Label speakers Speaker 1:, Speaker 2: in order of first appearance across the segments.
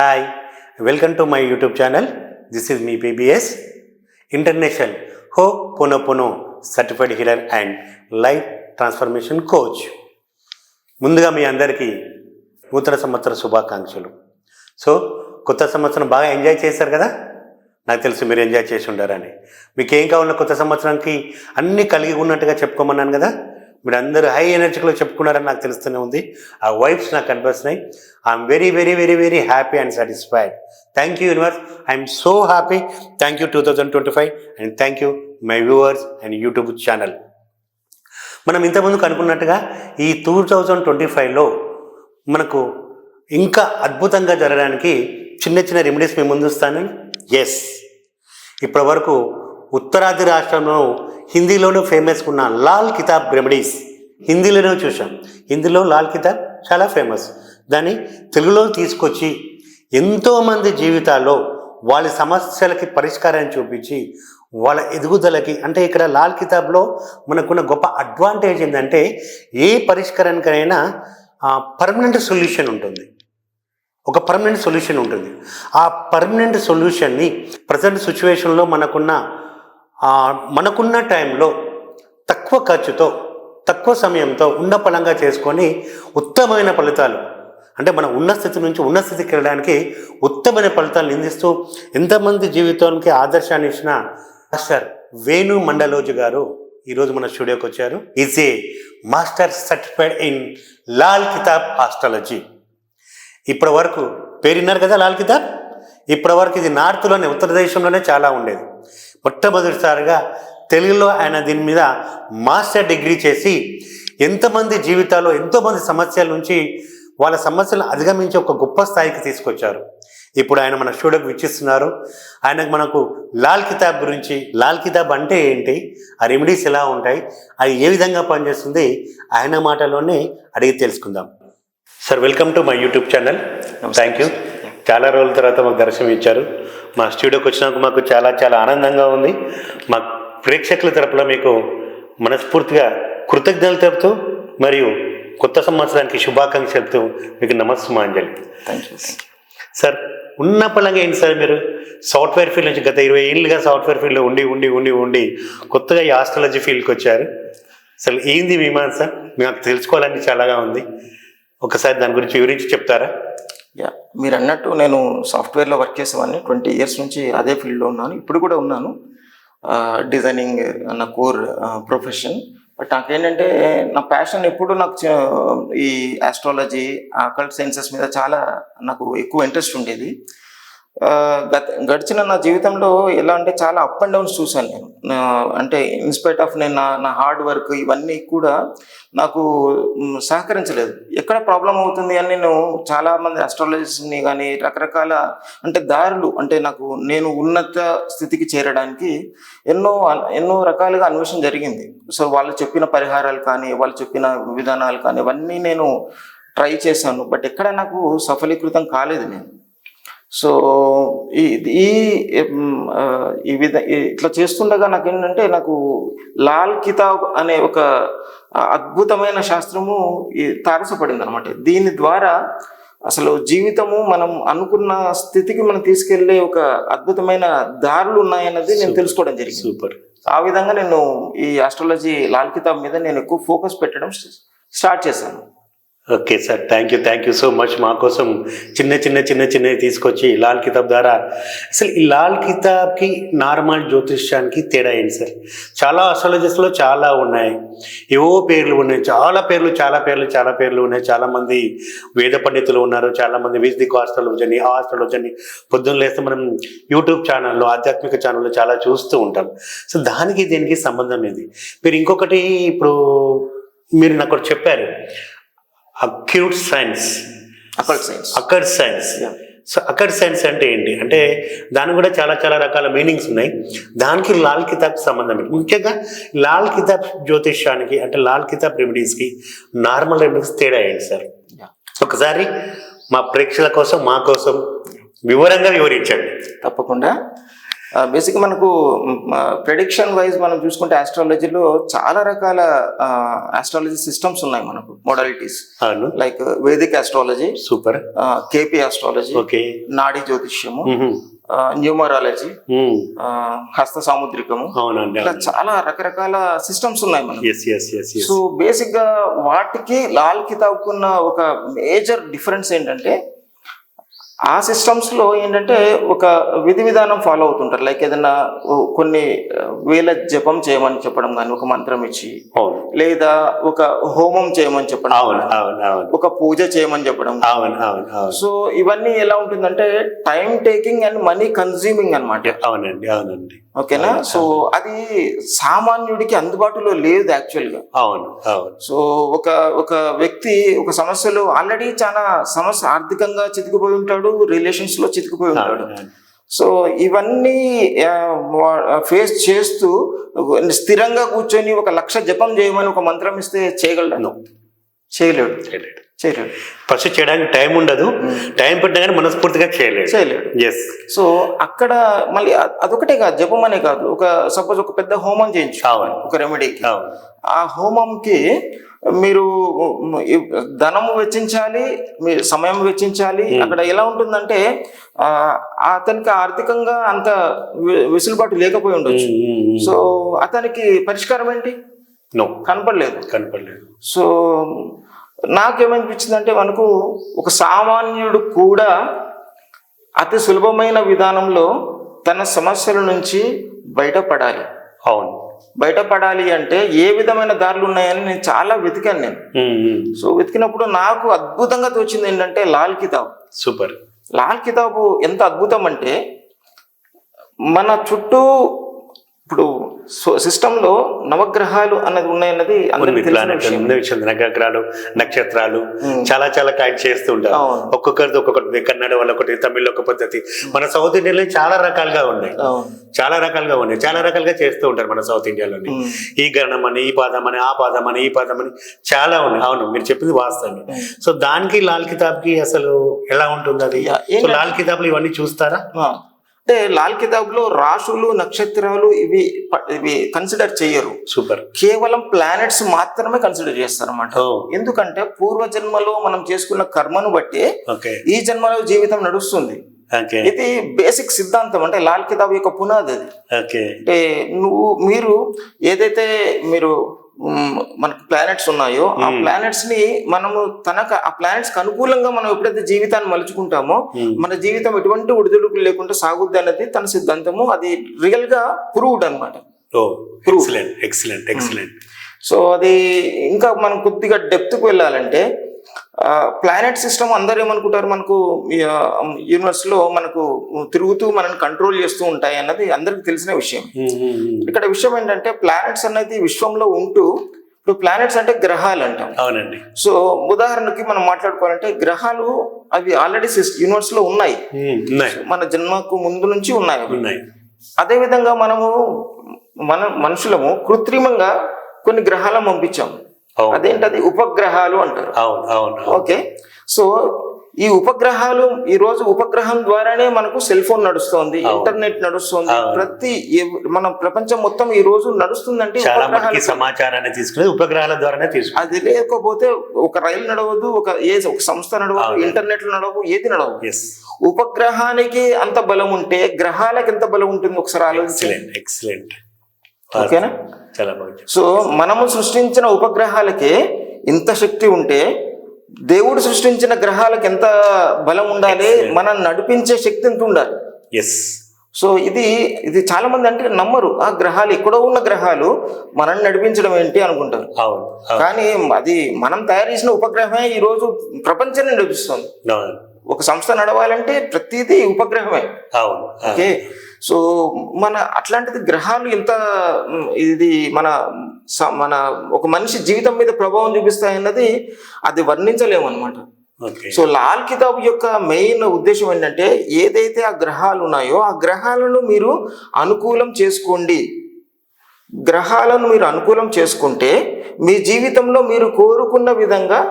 Speaker 1: Hi, welcome to my YouTube channel. This is me PBS, International Ho'oponopono Certified Healer and Life Transformation Coach. ముందుగా మీ అందరికీ నూతన సంవత్సర శుభాకాంక్షలు. So కొత్త సంవత్సరం బాగా ఎంజాయ్ చేశారు కదా, నాకు తెలుసు మీరు ఎంజాయ్ చేసి ఉంటారని. మీకు ఏం కావాలన్నా కొత్త సంవత్సరానికి అన్నీ కలిగి ఉన్నట్టుగా చెప్పుకోమన్నాను కదా, మీరు అందరూ హై ఎనర్జీలో చెప్పుకున్నారని నాకు తెలుస్తూనే ఉంది. ఆ వైబ్స్ నాకు కనిపిస్తున్నాయి. I'm very very very very happy and satisfied. Thank you universe, I'm so happy. Thank you 2025 and thank you my viewers and YouTube channel. మనం ఇంతకుముందు అనుకున్నట్టుగా ఈ 2025లో మనకు ఇంకా అద్భుతంగా జరగడానికి చిన్న చిన్న రెమెడీస్ మేము ముందు ఇస్తాను. ఎస్, ఇప్పటి వరకు ఉత్తరాది రాష్ట్రంలో హిందీలోనూ ఫేమస్గా ఉన్న లాల్ కితాబ్ రెమెడీస్ హిందీలోనే చూసాం. హిందీలో లాల్ కితాబ్ చాలా ఫేమస్. దాన్ని తెలుగులో తీసుకొచ్చి ఎంతోమంది జీవితాల్లో వాళ్ళ సమస్యలకి పరిష్కారాన్ని చూపించి వాళ్ళ ఎదుగుదలకి, అంటే ఇక్కడ లాల్ కితాబ్లో మనకున్న గొప్ప అడ్వాంటేజ్ ఏంటంటే ఏ పరిష్కారానికైనా పర్మనెంట్ సొల్యూషన్ ఉంటుంది. ఒక పర్మనెంట్ సొల్యూషన్ ఉంటుంది. ఆ పర్మనెంట్ సొల్యూషన్ని ప్రజెంట్ సిచ్యువేషన్లో మనకున్న టైంలో తక్కువ ఖర్చుతో తక్కువ సమయంతో ఉన్నపలంగా చేసుకొని ఉత్తమమైన ఫలితాలు, అంటే మనం ఉన్న స్థితి నుంచి ఉన్న స్థితికి వెళ్ళడానికి ఉత్తమమైన ఫలితాలు నిందిస్తూ ఎంతమంది జీవితానికి ఆదర్శాన్ని ఇచ్చిన మాస్టర్ వేణు మండలోజు గారు ఈరోజు మన స్టూడియోకి వచ్చారు. Is a master certified in Lal Kitab astrology. ఇప్పటి వరకు పేరున్నారు కదా లాల్ కితాబ్. ఇప్పటి వరకు ఇది నార్త్లోనే, ఉత్తరదేశంలోనే చాలా ఉండేది. మొట్టమొదటిసారిగా తెలుగులో ఆయన దీని మీద మాస్టర్ డిగ్రీ చేసి ఎంతమంది జీవితాల్లో ఎంతోమంది సమస్యల నుంచి వాళ్ళ సమస్యలను అధిగమించి ఒక గొప్ప స్థాయికి తీసుకొచ్చారు. ఇప్పుడు ఆయన మన స్టూడియోకి విచ్చిస్తున్నారు. ఆయనకు మనకు లాల్ కితాబ్ గురించి, లాల్ కితాబ్ అంటే ఏంటి, ఆ రెమెడీస్ ఎలా ఉంటాయి, అది ఏ విధంగా పనిచేస్తుంది, ఆయన మాటలోనే అడిగి తెలుసుకుందాం. Sir, welcome to my YouTube channel. Thank you. చాలా రోజుల తర్వాత మాకు దర్శనం ఇచ్చారు. మా స్టూడియోకి వచ్చినాక మాకు చాలా చాలా ఆనందంగా ఉంది. మా ప్రేక్షకుల తరపున మీకు మనస్ఫూర్తిగా కృతజ్ఞతలు తెలుపుతూ మరియు కొత్త సంవత్సరానికి శుభాకాంక్షలు చెప్తూ మీకు నమస్సుమాంజలి.
Speaker 2: Thank you
Speaker 1: sir. ఉన్న పలంగా ఏంటి సార్, మీరు సాఫ్ట్వేర్ ఫీల్డ్ నుంచి గత 20 ఏళ్ళుగా సాఫ్ట్వేర్ ఫీల్డ్లో ఉండి కొత్తగా ఈ ఆస్ట్రాలజీ ఫీల్డ్కి వచ్చారు. అసలు ఏంది మీమాంస, నాకు తెలుసుకోవాలని చాలాగా ఉంది. ఒకసారి దాని గురించి వివరించి చెప్తారా?
Speaker 2: మీరు అన్నట్టు నేను సాఫ్ట్వేర్లో వర్క్ చేసేవాడిని. 20 ఇయర్స్ నుంచి అదే ఫీల్డ్లో ఉన్నాను, ఇప్పుడు కూడా ఉన్నాను. డిజైనింగ్ నా కోర్ ప్రొఫెషన్. బట్ నాకేంటంటే నా ప్యాషన్ ఎప్పుడు నాకు ఈ ఆస్ట్రాలజీ, అకల్ట్ సైన్సెస్ మీద చాలా నాకు ఎక్కువ ఇంట్రెస్ట్ ఉండేది. గడిచిన నా జీవితంలో ఎలా అంటే చాలా అప్ అండ్ డౌన్స్ చూశాను నేను. అంటే ఇన్స్పైట్ ఆఫ్ నేను నా హార్డ్ వర్క్ ఇవన్నీ కూడా నాకు సహకరించలేదు. ఎక్కడ ప్రాబ్లం అవుతుంది అని నేను చాలామంది ఆస్ట్రాలజిస్ట్ని కానీ రకరకాల అంటే దారులు, అంటే నేను ఉన్నత స్థితికి చేరడానికి ఎన్నో రకాలుగా అన్వేషణ జరిగింది. సో వాళ్ళు చెప్పిన పరిహారాలు కానీ, వాళ్ళు చెప్పిన విధానాలు కానీ ఇవన్నీ నేను ట్రై చేశాను. బట్ ఎక్కడ నాకు సఫలీకృతం కాలేదు నేను. సో ఇట్లా చేస్తుండగా నాకేంటంటే నాకు లాల్ కితాబ్ అనే ఒక అద్భుతమైన శాస్త్రము తారసపడింది అనమాట. దీని ద్వారా అసలు జీవితము మనం అనుకున్న స్థితికి మనం తీసుకెళ్లే ఒక అద్భుతమైన దారులు ఉన్నాయన్నది నేను తెలుసుకోవడం జరిగింది.
Speaker 1: సూపర్.
Speaker 2: ఆ విధంగా నేను ఈ ఆస్ట్రాలజీ లాల్ కితాబ్ మీద నేను ఎక్కువ ఫోకస్ పెట్టడం స్టార్ట్ చేశాను.
Speaker 1: Okay sir, thank you so much. మా కోసం చిన్న తీసుకొచ్చి లాల్ కితాబ్ ద్వారా అసలు ఈ లాల్ కితాబ్కి నార్మల్ జ్యోతిష్యానికి తేడా ఏంటి సార్? చాలా ఆస్ట్రాలజీస్లో చాలా ఉన్నాయి, ఏవో పేర్లు ఉన్నాయి, చాలా పేర్లు ఉన్నాయి. చాలామంది వేద పండితులు ఉన్నారు, చాలామంది వేదిక్ ఆస్ట్రాలజీ పొద్దున్న లేస్తే మనం యూట్యూబ్ ఛానల్లో, ఆధ్యాత్మిక ఛానల్లో చాలా చూస్తూ ఉంటాం. సో దానికి దీనికి సంబంధం ఏంది? మీరు ఇంకొకటి ఇప్పుడు మీరు నాకు చెప్పారు, acute science, occult science. So occult science అంటే ఏంటి అంటే దానికి కూడా చాలా రకాల మీనింగ్స్ ఉన్నాయి. దానికి లాల్ కితాబ్ సంబంధం ఏంటి? ముఖ్యంగా లాల్ కితాబ్ జ్యోతిష్యానికి అంటే లాల్ కితాబ్ రెమెడీస్కి నార్మల్ రెమెడీస్ తేడా ఏంటి సార్? ఒకసారి మా ప్రేక్షకుల కోసం, మా కోసం వివరంగా వివరించండి.
Speaker 2: తప్పకుండా. బేసిక్ మనకు ప్రెడిక్షన్ వైజ్ మనం చూసుకుంటే ఆస్ట్రాలజీలో చాలా రకాల ఆస్ట్రాలజీ సిస్టమ్స్ ఉన్నాయి మనకు, మోడాలిటీస్.
Speaker 1: అవును.
Speaker 2: Like Vedic astrology,
Speaker 1: super,
Speaker 2: KP astrology,
Speaker 1: okay,
Speaker 2: నాడీ జ్యోతిష్యము, న్యూమరాలజీ, హస్త సాముద్రికము,
Speaker 1: అవునండి,
Speaker 2: ఇట్లా చాలా రకరకాల సిస్టమ్స్ ఉన్నాయి మనకు.
Speaker 1: Yes yes yes yes.
Speaker 2: So basic గా వాటికి లాల్ కితాబ్ ఉన్న ఒక మేజర్ డిఫరెన్స్ ఏంటంటే, ఆ సిస్టమ్స్ లో ఏంటంటే ఒక విధి విధానం ఫాలో అవుతుంటారు. లైక్ ఏదైనా కొన్ని వేల జపం చేయమని చెప్పడం కానీ, ఒక మంత్రం ఇచ్చి,
Speaker 1: అవును,
Speaker 2: లేదా ఒక హోమం చేయమని చెప్పడం,
Speaker 1: అవును అవును అవును,
Speaker 2: ఒక పూజ చేయమని చెప్పడం.
Speaker 1: అవును అవును అవును.
Speaker 2: సో ఇవన్నీ ఎలా ఉంటుందంటే time taking and money consuming అన్నమాట.
Speaker 1: అవునండి అవునండి.
Speaker 2: ఓకేనా. సో అది సామాన్యుడికి అందుబాటులో లేదు యాక్చువల్గా.
Speaker 1: అవును అవును.
Speaker 2: సో ఒక ఒక వ్యక్తి ఒక సమస్యలో ఆల్రెడీ చాలా సమస్య, ఆర్థికంగా చితికిపోయి ఉంటాడు, రిలేషన్స్ లో చితికిపోయి ఉంటాడు. సో ఇవన్నీ ఫేస్ చేస్తూ స్థిరంగా కూర్చొని 1,00,000 జపం చేయమని ఒక మంత్రం ఇస్తే చేయగలడు? చేయలేడు. చేయలేడు.
Speaker 1: ఫస్ట్ చేయడానికి టైం ఉండదు, టైం పెట్టినా కానీ మనస్ఫూర్తిగా చేయలేడు. ఎస్.
Speaker 2: సో అక్కడ మళ్ళీ అదొకటే కాదు, జపం అనే కాదు, ఒక సపోజ్ ఒక పెద్ద హోమం చేయించు ఒక రెమెడీకి. ఆ హోమంకి మీరు ధనము వెచ్చించాలి, మీ సమయం వెచ్చించాలి. అక్కడ ఎలా ఉంటుందంటే అతనికి ఆర్థికంగా అంత వెసులుబాటు లేకపోయి ఉండొచ్చు. సో అతనికి పరిష్కారం ఏంటి? కనపడలేదు. సో నాకేమనిపించిందంటే, మనకు ఒక సామాన్యుడు కూడా అతి సులభమైన విధానంలో తన సమస్యల నుంచి బయటపడాలి.
Speaker 1: అవును.
Speaker 2: బయటపడాలి అంటే ఏ విధమైన దారులు ఉన్నాయని నేను చాలా వెతికాను నేను. సో వెతికినప్పుడు నాకు అద్భుతంగా తోచింది ఏంటంటే లాల్ కితాబ్.
Speaker 1: సూపర్.
Speaker 2: లాల్ కితాబు ఎంత అద్భుతం అంటే, మన చుట్టూ ఇప్పుడు సిస్టంలో నవగ్రహాలు అన్నది ఉన్నాయన్నది
Speaker 1: నవగ్రహాలు, నక్షత్రాలు చాలా చాలా కైడ్ చేస్తూ ఉంటారు. ఒక్కొక్కరిది ఒక్కొక్కటి, కన్నడ వాళ్ళ ఒకటి, తమిళ్ ఒక పద్ధతి, మన సౌత్ ఇండియాలో చాలా రకాలుగా ఉన్నాయి. చాలా రకాలుగా చేస్తూ ఉంటారు మన సౌత్ ఇండియాలోని. ఈ గణం అని, ఈ పాదం అని, ఆ పాదం అని, ఈ పాదం అని చాలా ఉన్నాయి. అవును, మీరు చెప్పింది వాస్తవం. సో దానికి లాల్ కితాబ్ కి అసలు ఎలా ఉంటుంది అది? సో లాల్ కితాబ్లు ఇవన్నీ చూస్తారా?
Speaker 2: అంటే లాల్ కితాబ్ లో రాశులు, నక్షత్రాలు ఇవి కన్సిడర్ చేయరు.
Speaker 1: సూపర్.
Speaker 2: కేవలం ప్లానెట్స్ మాత్రమే కన్సిడర్ చేస్తారు అన్నమాట. ఎందుకంటే పూర్వజన్మలో మనం చేసుకున్న కర్మను బట్టి ఈ జన్మలో జీవితం నడుస్తుంది. ఇది బేసిక్ సిద్ధాంతం. అంటే లాల్ కితాబ్ యొక్క పునాది అది. అంటే మీరు ఏదైతే మనకు ప్లానెట్స్ ఉన్నాయో ఆ ప్లానెట్స్ ని మనము ఆ ప్లానెట్స్ కి అనుకూలంగా మనం ఎప్పుడైతే జీవితాన్ని మలుచుకుంటామో మన జీవితం ఎటువంటి ఒడిదుడుకులు లేకుండా సాగుద్ది అన్నది తన సిద్ధాంతము. అది రియల్ గా ప్రూవ్డ్ అన్నమాట. సో అది ఇంకా మనం కొద్దిగా డెప్త్ కు వెళ్ళాలంటే, ప్లానెట్ సిస్టమ్ అందరు ఏమనుకుంటారు, మనకు యూనివర్స్ లో మనకు తిరుగుతూ మనల్ని కంట్రోల్ చేస్తూ ఉంటాయి అన్నది అందరికి తెలిసిన విషయం. ఇక్కడ విషయం ఏంటంటే, ప్లానెట్స్ అనేది విశ్వంలో ఉంటూ, ఇప్పుడు ప్లానెట్స్ అంటే గ్రహాలు అంటాం.
Speaker 1: అవునండి.
Speaker 2: సో ఉదాహరణకి మనం మాట్లాడుకోవాలంటే, గ్రహాలు అవి ఆల్రెడీ యూనివర్స్ లో ఉన్నాయి, మన జన్మకు ముందు నుంచి ఉన్నాయి. అదే విధంగా మనుషులము కృత్రిమంగా కొన్ని గ్రహాలను పంపించాం. అదేంటది? ఉపగ్రహాలు అంటారు. ఓకే. సో ఈ ఉపగ్రహాలు, ఈ రోజు ఉపగ్రహం ద్వారానే మనకు సెల్ ఫోన్ నడుస్తోంది, ఇంటర్నెట్ నడుస్తుంది, మన ప్రపంచం మొత్తం ఈ రోజు నడుస్తుందంటే
Speaker 1: సమాచారాన్ని తీసుకునేది ఉపగ్రహాల ద్వారానే తీసుకు.
Speaker 2: అది లేకపోతే ఒక రైలు నడవదు, ఒక సంస్థ నడవదు, ఇంటర్నెట్ నడవదు, ఏది నడవదు. ఉపగ్రహానికి అంత బలం ఉంటే గ్రహాలకు ఎంత బలం ఉంటుంది ఒకసారి
Speaker 1: ఆలోచించండి.
Speaker 2: ఓకేనా? సో మనము సృష్టించిన ఉపగ్రహాలకే ఇంత శక్తి ఉంటే దేవుడు సృష్టించిన గ్రహాలకు ఎంత బలం ఉండాలి, మనం నడిపించే శక్తి ఎంత ఉండాలి. సో ఇది చాలా మంది అంటే నమ్మరు. ఆ గ్రహాలు, ఎక్కడో ఉన్న గ్రహాలు మనం నడిపించడం ఏంటి అనుకుంటారు. కానీ అది మనం తయారు చేసిన ఉపగ్రహమే ఈ రోజు ప్రపంచాన్ని నడిపిస్తుంది. ఒక సంస్థ నడవాలంటే ప్రతిదీ ఉపగ్రహమే. ఓకే. సో అట్లాంటిది గ్రహాలు ఎంత ఇది మన ఒక మనిషి జీవితం మీద ప్రభావం చూపిస్తాయన్నది అది వర్ణించలేము అనమాట. సో లాల్ కితాబ్ యొక్క మెయిన్ ఉద్దేశం ఏంటంటే, ఏదైతే ఆ గ్రహాలు ఉన్నాయో ఆ గ్రహాలను మీరు అనుకూలం చేసుకోండి. గ్రహాలను మీరు అనుకూలం చేసుకుంటే మీ జీవితంలో మీరు కోరుకున్న విధంగా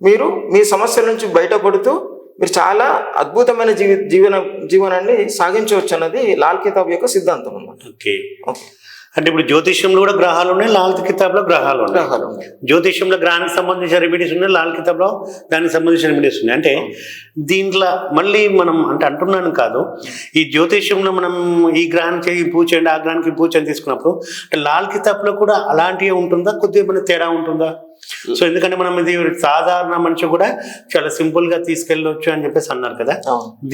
Speaker 2: మీరు మీ సమస్యల నుంచి బయటపడుతూ మీరు చాలా అద్భుతమైన జీవనాన్ని సాగించవచ్చు అన్నది లాల్ కితాబ్ యొక్క సిద్ధాంతం అన్నమాట.
Speaker 1: ఓకే. అంటే ఇప్పుడు జ్యోతిష్యంలో కూడా గ్రహాలు ఉన్నాయి, లాల్ కితాబ్లో గ్రహాలు ఉన్నాయి. జ్యోతిష్యంలో గ్రహానికి సంబంధించిన రెమెడీస్ ఉన్నాయి, లాల్ కితాబ్లో దానికి సంబంధించిన రెమెడీస్ ఉన్నాయి. అంటే దీంట్లో మళ్ళీ మనం అంటే అంటున్నాను కాదు, ఈ జ్యోతిష్యంలో మనం ఈ గ్రహానికి ఈ పూజ చేయండి, ఆ గ్రహానికి పూజ అని తీసుకున్నప్పుడు అంటే లాల్ కితాబ్లో కూడా అలాంటివి ఉంటుందా, కొద్దిగా ఏమైనా తేడా ఉంటుందా? సో ఎందుకంటే మనం ఇది సాధారణ మనిషి కూడా చాలా సింపుల్ గా తీసుకెళ్ళవచ్చు అని చెప్పేసి అన్నారు కదా,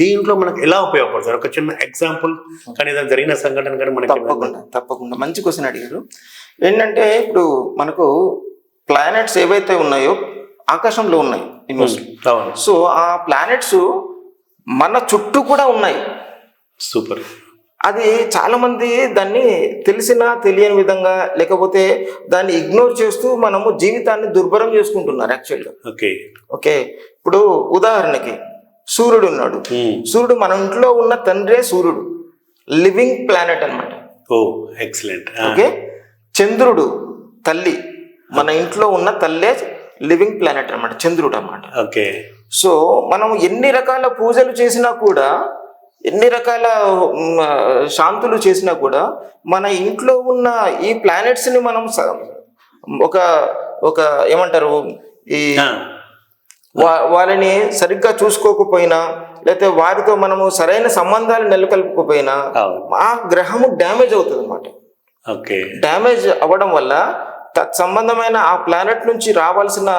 Speaker 1: దీంట్లో మనకు ఎలా ఉపయోగపడుతుంది? ఒక చిన్న ఎగ్జాంపుల్ కానీ ఏదైనా జరిగిన సంఘటన కానీ మనకి.
Speaker 2: తప్పకుండా మంచి క్వశ్చన్ అడిగారు. ఏంటంటే ఇప్పుడు మనకు ప్లానెట్స్ ఏవైతే ఉన్నాయో ఆకాశంలో ఉన్నాయి, సో ఆ ప్లానెట్స్ మన చుట్టూ కూడా ఉన్నాయి.
Speaker 1: సూపర్.
Speaker 2: అది చాలా మంది దాన్ని తెలిసినా తెలియని విధంగా లేకపోతే దాన్ని ఇగ్నోర్ చేస్తూ మనము జీవితాన్ని దుర్భరం చేసుకుంటున్నారు యాక్చువల్గా. ఓకే, ఇప్పుడు ఉదాహరణకి సూర్యుడు ఉన్నాడు. సూర్యుడు మన ఇంట్లో ఉన్న తండ్రే సూర్యుడు, లివింగ్ ప్లానెట్ అన్నమాట.
Speaker 1: ఎక్సలెంట్.
Speaker 2: ఓకే, చంద్రుడు తల్లి, మన ఇంట్లో ఉన్న తల్లే లివింగ్ ప్లానెట్ అన్నమాట, చంద్రుడు అన్నమాట.
Speaker 1: ఓకే,
Speaker 2: సో మనం ఎన్ని రకాల పూజలు చేసినా కూడా, ఎన్ని రకాల శాంతులు చేసినా కూడా మన ఇంట్లో ఉన్న ఈ ప్లానెట్స్ని మనం ఒక ఒక ఏమంటారు, ఈ వాళ్ళని సరిగ్గా చూసుకోకపోయినా లేకపోతే వారితో మనము సరైన సంబంధాలు నెలకొల్పకపోయినా ఆ గ్రహము డ్యామేజ్ అవుతుంది అన్నమాట. డ్యామేజ్ అవ్వడం వల్ల తత్సంబంధమైన ఆ ప్లానెట్ నుంచి రావాల్సిన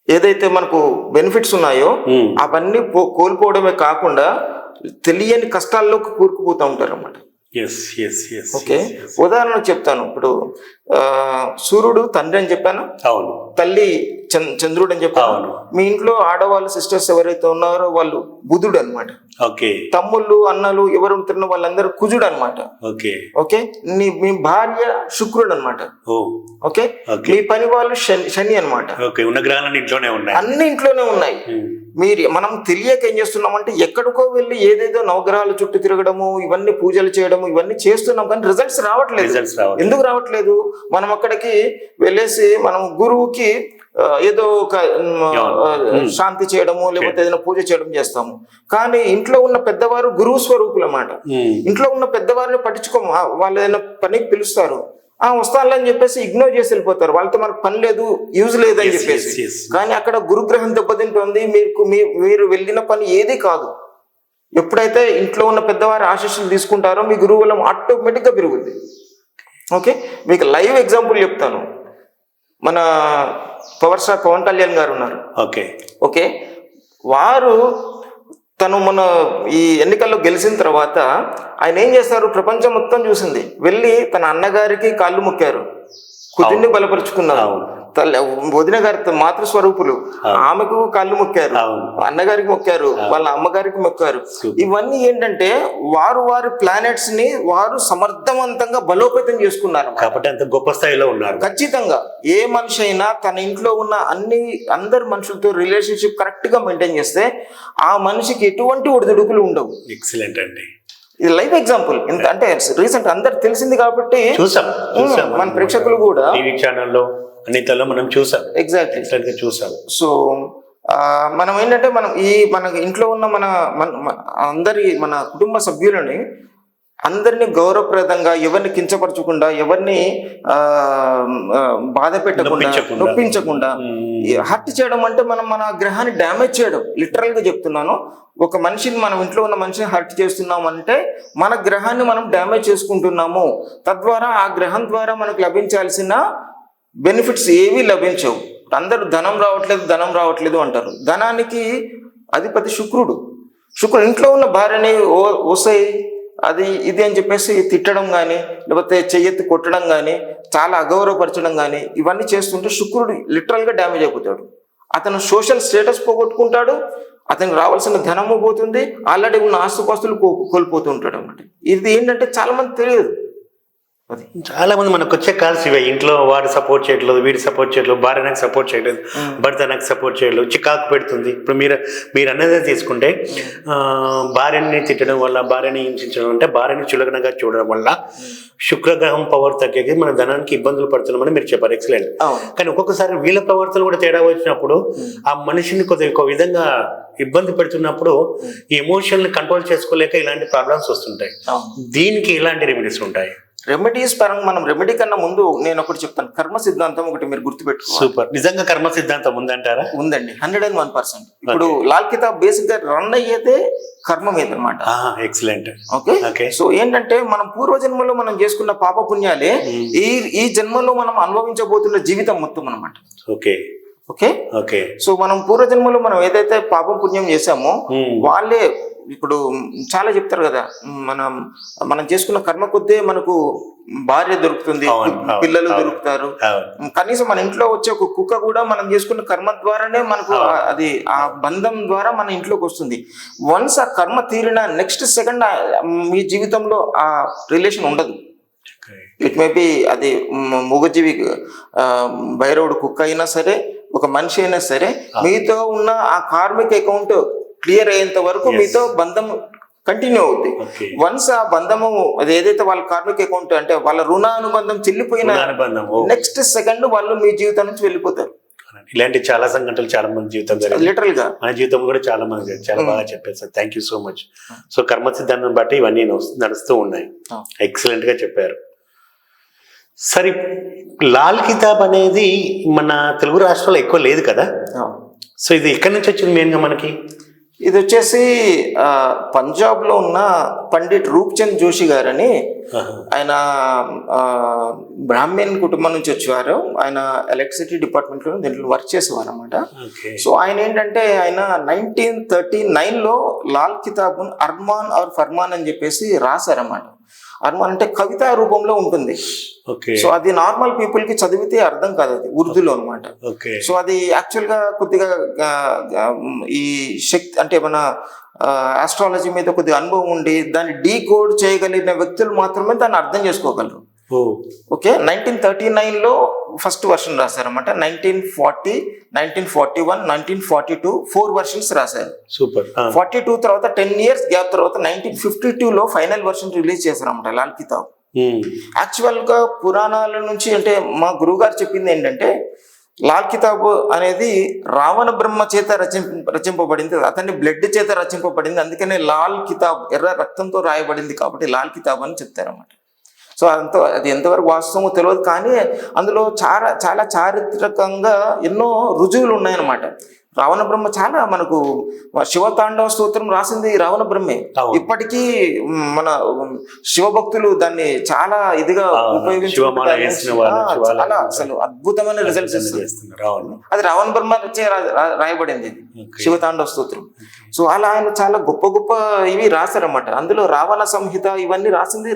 Speaker 2: ఏదైతే మనకు బెనిఫిట్స్ ఉన్నాయో అవన్నీ కోల్పోవడమే కాకుండా తెలియని కష్టాల్లోకి కూరుకుపోతూ ఉంటారు అన్నమాట. ఓకే, ఉదాహరణ చెప్తాను. ఇప్పుడు సూర్యుడు తండ్రి అని చెప్పాను, తల్లి చంద్రుడు అని చెప్పాను. మీ ఇంట్లో ఆడవాళ్ళు సిస్టర్స్ ఎవరైతే ఉన్నారో వాళ్ళు బుధుడు అనమాట. తమ్ముళ్ళు అన్నలు ఎవరు ఉంటున్న వాళ్ళందరూ కుజుడు అనమాట. ఓకే, మీ భార్య శుక్రుడు అనమాట. ఓకే, మీ పని వాళ్ళు శని అనమాట. అన్ని ఇంట్లోనే ఉన్నాయి. మనం తెలియక ఏం చేస్తున్నామంటే ఎక్కడికో వెళ్ళి ఏదేదో నవగ్రహాల చుట్టూ తిరగడము, ఇవన్నీ పూజలు చేయడము, ఇవన్నీ చేస్తున్నాం కానీ రిజల్ట్స్ రావట్లేదు. ఎందుకు రావట్లేదు? మనం అక్కడికి వెళ్ళేసి మనం గురువుకి ఏదో ఒక శాంతి చేయడము లేకపోతే ఏదైనా పూజ చేయడం చేస్తాము, కానీ ఇంట్లో ఉన్న పెద్దవారు గురువు స్వరూపులు అన్నమాట. ఇంట్లో ఉన్న పెద్దవారిని పట్టించుకోము. వాళ్ళు ఏదైనా పనికి పిలుస్తారు, వస్తానులే అని చెప్పేసి ఇగ్నోర్ చేసి వెళ్ళిపోతారు. వాళ్ళతో మనకు పని లేదు, యూజ్ లేదు అని చెప్పేసి. కానీ అక్కడ గురుగ్రహం దెబ్బతింటుంది. మీరు వెళ్ళిన పని ఏది కాదు. ఎప్పుడైతే ఇంట్లో ఉన్న పెద్దవారి ఆశీస్సులు తీసుకుంటారో మీ గురువు వల్ల ఆటోమేటిక్గా పెరుగుద్ది. ఓకే, మీకు లైవ్ ఎగ్జాంపుల్ చెప్తాను. మన పవర్ స్టార్ పవన్ కళ్యాణ్ గారు ఉన్నారు. ఓకే, వారు తను మన ఈ ఎన్నికల్లో గెలిచిన తర్వాత ఆయన ఏం చేస్తారు, ప్రపంచం మొత్తం చూసింది, వెళ్ళి తన అన్నగారికి కాళ్ళు మొక్కారు, కుదిరిని బలపరుచుకున్నారు. వదిన గారి మాతృస్వరూపులు, ఆమెకు కాళ్ళు మొక్కారు, అన్నగారికి మొక్కారు, వాళ్ళ అమ్మగారికి మొక్కారు. ఇవన్నీ ఏంటంటే వారి ప్లానెట్స్ ని వారు సమర్థవంతంగా బలోపేతం చేసుకున్నారు
Speaker 1: కాబట్టి అంత గొప్ప స్థాయిలో ఉన్నారు.
Speaker 2: ఖచ్చితంగా ఏ మనిషి అయినా తన ఇంట్లో ఉన్న అందరు మనుషులతో రిలేషన్షిప్ కరెక్ట్ గా మెయింటైన్ చేస్తే ఆ మనిషికి ఎటువంటి ఒడిదుడుకులు ఉండవు.
Speaker 1: ఎక్సలెంట్ అండి.
Speaker 2: ఇది లైవ్ ఎగ్జాంపుల్. అంటే రీసెంట్ అందరు తెలిసింది కాబట్టి
Speaker 1: చూసాం
Speaker 2: మన ప్రేక్షకులు కూడా
Speaker 1: టీవీ ఛానల్లో అన్నిటిలో మనం చూసాం.
Speaker 2: ఎగ్జాక్ట్లీ
Speaker 1: చూసాం.
Speaker 2: సో మనం ఏంటంటే మన ఇంట్లో ఉన్న మన కుటుంబ సభ్యులని అందరినీ గౌరవప్రదంగా, ఎవరిని కించపరచకుండా, ఎవరిని బాధ పెట్టకుండా, నొప్పించకుండా, హర్ట్ చేయడం అంటే మనం మన గ్రహాన్ని డ్యామేజ్ చేయడం. లిటరల్ గా చెప్తున్నాను. ఒక మనిషిని, మనం ఇంట్లో ఉన్న మనిషిని హర్ట్ చేస్తున్నాము అంటే మన గ్రహాన్ని మనం డ్యామేజ్ చేసుకుంటున్నాము. తద్వారా ఆ గ్రహం ద్వారా మనకు లభించాల్సిన బెనిఫిట్స్ ఏవి లభించవు. అందరూ ధనం రావట్లేదు అంటారు. ధనానికి అధిపతి శుక్రుడు. ఇంట్లో ఉన్న భార్యని ఓసాయి అది ఇది అని చెప్పేసి తిట్టడం కానీ లేకపోతే చెయ్యెత్తి కొట్టడం కానీ చాలా అగౌరవపరచడం కానీ ఇవన్నీ చేస్తుంటే శుక్రుడు లిటరల్గా డ్యామేజ్ అయిపోతాడు. అతను సోషల్ స్టేటస్ పోగొట్టుకుంటాడు, అతనికి రావాల్సిన ధనము పోతుంది, ఆల్రెడీ ఉన్న ఆస్తుపాస్తులు కోల్పోతూ ఉంటాడు అన్నమాట. ఇది ఏంటంటే చాలా మంది తెలియదు. అది
Speaker 1: చాలా మంది మనకు వచ్చే కాల్స్ ఇవే, ఇంట్లో వాడు సపోర్ట్ చేయట్లేదు, వీడు సపోర్ట్ చేయట్లేదు, భార్య నాకు సపోర్ట్ చేయలేదు, భర్త నాకు సపోర్ట్ చేయలేదు, చికాకు పెడుతుంది. ఇప్పుడు మీరు అన్నదే తీసుకుంటే భార్యని తిట్టడం వల్ల, భార్యని హింసించడం అంటే భార్యని చులకనగా చూడడం వల్ల శుక్రగ్రహం పవర్ తగ్గేది మన ధనానికి ఇబ్బందులు పడుతున్నామని మీరు చెప్పారు. ఎక్సలెంట్. కానీ ఒక్కొక్కసారి వీళ్ళ ప్రవర్తన కూడా తేడా వచ్చినప్పుడు ఆ మనిషిని కొద్దిగా ఒక విధంగా ఇబ్బంది పెడుతున్నప్పుడు ఈ ఎమోషన్ ని కంట్రోల్ చేసుకోలేక ఇలాంటి ప్రాబ్లమ్స్ వస్తుంటాయి. దీనికి ఎలాంటి రెమెడీస్ ఉంటాయి?
Speaker 2: రెమెడీస్ పరంగా మనం రెమెడీ కన్నా ముందు నేను ఒకటి చెప్తాను. కర్మ సిద్ధాంతం ఒకటి మీరు గుర్తుపెట్టుకోవాలి.
Speaker 1: సూపర్. నిజంగా కర్మ సిద్ధాంతం ఉందంటారా?
Speaker 2: ఉందండి, 101%. ఇప్పుడు లాల్ కితాబ్ బేసిక్ గా రన్ అయ్యేదే కర్మ మీద అనమాట.
Speaker 1: ఎక్సలెంట్.
Speaker 2: ఓకే. సో ఏంటంటే మనం పూర్వజన్మలో మనం చేసుకున్న పాప పుణ్యాలే ఈ జన్మలో మనం అనుభవించబోతున్న జీవితం మొత్తం అనమాట.
Speaker 1: ఓకే.
Speaker 2: సో మనం పూర్వజన్మలో మనం ఏదైతే పాపం పుణ్యం చేసామో వాళ్ళే ఇప్పుడు చాలా చెప్తారు కదా, మనం చేసుకున్న కర్మ కొద్దే మనకు భార్య దొరుకుతుంది, పిల్లలు దొరుకుతారు. కనీసం మన ఇంట్లో వచ్చే ఒక కుక్క కూడా మనం చేసుకున్న కర్మ ద్వారానే మనకు అది ఆ బంధం ద్వారా మన ఇంట్లోకి వస్తుంది. వన్స్ ఆ కర్మ తీరిన నెక్స్ట్ సెకండ్ మీ జీవితంలో ఆ రిలేషన్ ఉండదు. ఇట్ మే బి అది మూగజీవి భైరవుడు కుక్క అయినా సరే, ఒక మనిషి అయినా సరే, మీతో ఉన్న ఆ కార్మిక్ అకౌంట్ క్లియర్ అయ్యేంత వరకు మీతో బంధం కంటిన్యూ అవుతుంది. వన్స్ ఆ బంధము అది ఏదైతే వాళ్ళ కార్మిక అకౌంట్ అంటే వాళ్ళ రుణానుబంధం చెల్లిపోయిన నెక్స్ట్ సెకండ్ వాళ్ళు మీ జీవితం నుంచి వెళ్ళిపోతారు.
Speaker 1: ఇలాంటి చాలా సంఘటనలు చాలా మంది జీవితం
Speaker 2: లిటరల్ గా
Speaker 1: మన జీవితం కూడా చాలా మంది చాలా బాగా చెప్పారు sir. Thank you so much. So కర్మ సిద్ధాంతం బట్టి ఇవన్నీ నడుస్తూ ఉన్నాయి. ఎక్సలెంట్ గా చెప్పారు. సరే, లాల్ కితాబ్ అనేది మన తెలుగు రాష్ట్రాల్లో ఎక్కువ లేదు కదా, సో ఇది ఎక్కడి నుంచి వచ్చింది మెయిన్ గా మనకి?
Speaker 2: ఇది వచ్చేసి పంజాబ్ లో ఉన్న పండిట్ రూప్చంద్ జోషి గారని, ఆయన బ్రాహ్మణ్ కుటుంబం నుంచి వచ్చేవారు. ఆయన ఎలక్ట్రిసిటీ డిపార్ట్మెంట్ లో దీంట్లో వర్క్ చేసేవారు అనమాట. సో ఆయన ఏంటంటే ఆయన 1939 లో లాల్ కితాబ్ అర్మాన్ ఆర్ ఫర్మాన్ అని చెప్పేసి రాశారన్నమాట. అర్మాన్ అంటే కవితా రూపంలో ఉంటుంది. సో అది నార్మల్ పీపుల్ కి చదివితే అర్థం కాదు, అది ఉర్దూలో అనమాట. సో అది యాక్చువల్ గా కొద్దిగా ఈ శక్తి అంటే మన ఆస్ట్రాలజీ మీద కొద్దిగా అనుభవం ఉండి దాన్ని డీకోడ్ చేయగలిగిన వ్యక్తులు మాత్రమే దాన్ని అర్థం చేసుకోగలరు. ఓకే. 1939 లో ఫస్ట్ వర్షన్ రాశారన్నమాట. 1940, 1941, 1942 4 వర్షన్స్ రాశారు.
Speaker 1: సూపర్.
Speaker 2: 42 తర్వాత 10 years గ్యాప్ తర్వాత 1952 లో ఫైనల్ వర్షన్ రిలీజ్ చేశారన్నమాట లాల్ కితాబ్. యాక్చువల్ గా పురాణాల నుంచి అంటే మా గురువు గారు చెప్పింది ఏంటంటే లాల్ కితాబ్ అనేది రావణ బ్రహ్మ చేత రచింపబడింది, అతని బ్లడ్ చేత రచింపబడింది, అందుకనే లాల్ కితాబ్ ఎర్ర రక్తంతో రాయబడింది కాబట్టి లాల్ కితాబ్ అని చెప్తారన్నమాట. సో అది ఎంతవరకు వాస్తవమో తెలియదు, కానీ అందులో చాలా చారిత్రకంగా ఎన్నో రుజువులు ఉన్నాయన్నమాట. రావణ బ్రహ్మ చాలా మనకు శివతాండవ స్తోత్రం రాసింది రావణ బ్రహ్మే. ఇప్పటికీ మన శివభక్తులు దాన్ని చాలా ఇదిగా చాలా అసలు అద్భుతమైన రిజల్ట్స్ ఇస్తున్నారు. అది రావణ బ్రహ్మ రాయబడింది శివతాండవ స్తోత్రం. సో అలా ఆయన చాలా గొప్ప గొప్ప ఇవి రాశారన్నమాట. అందులో రావణ సంహిత ఇవన్నీ రాసింది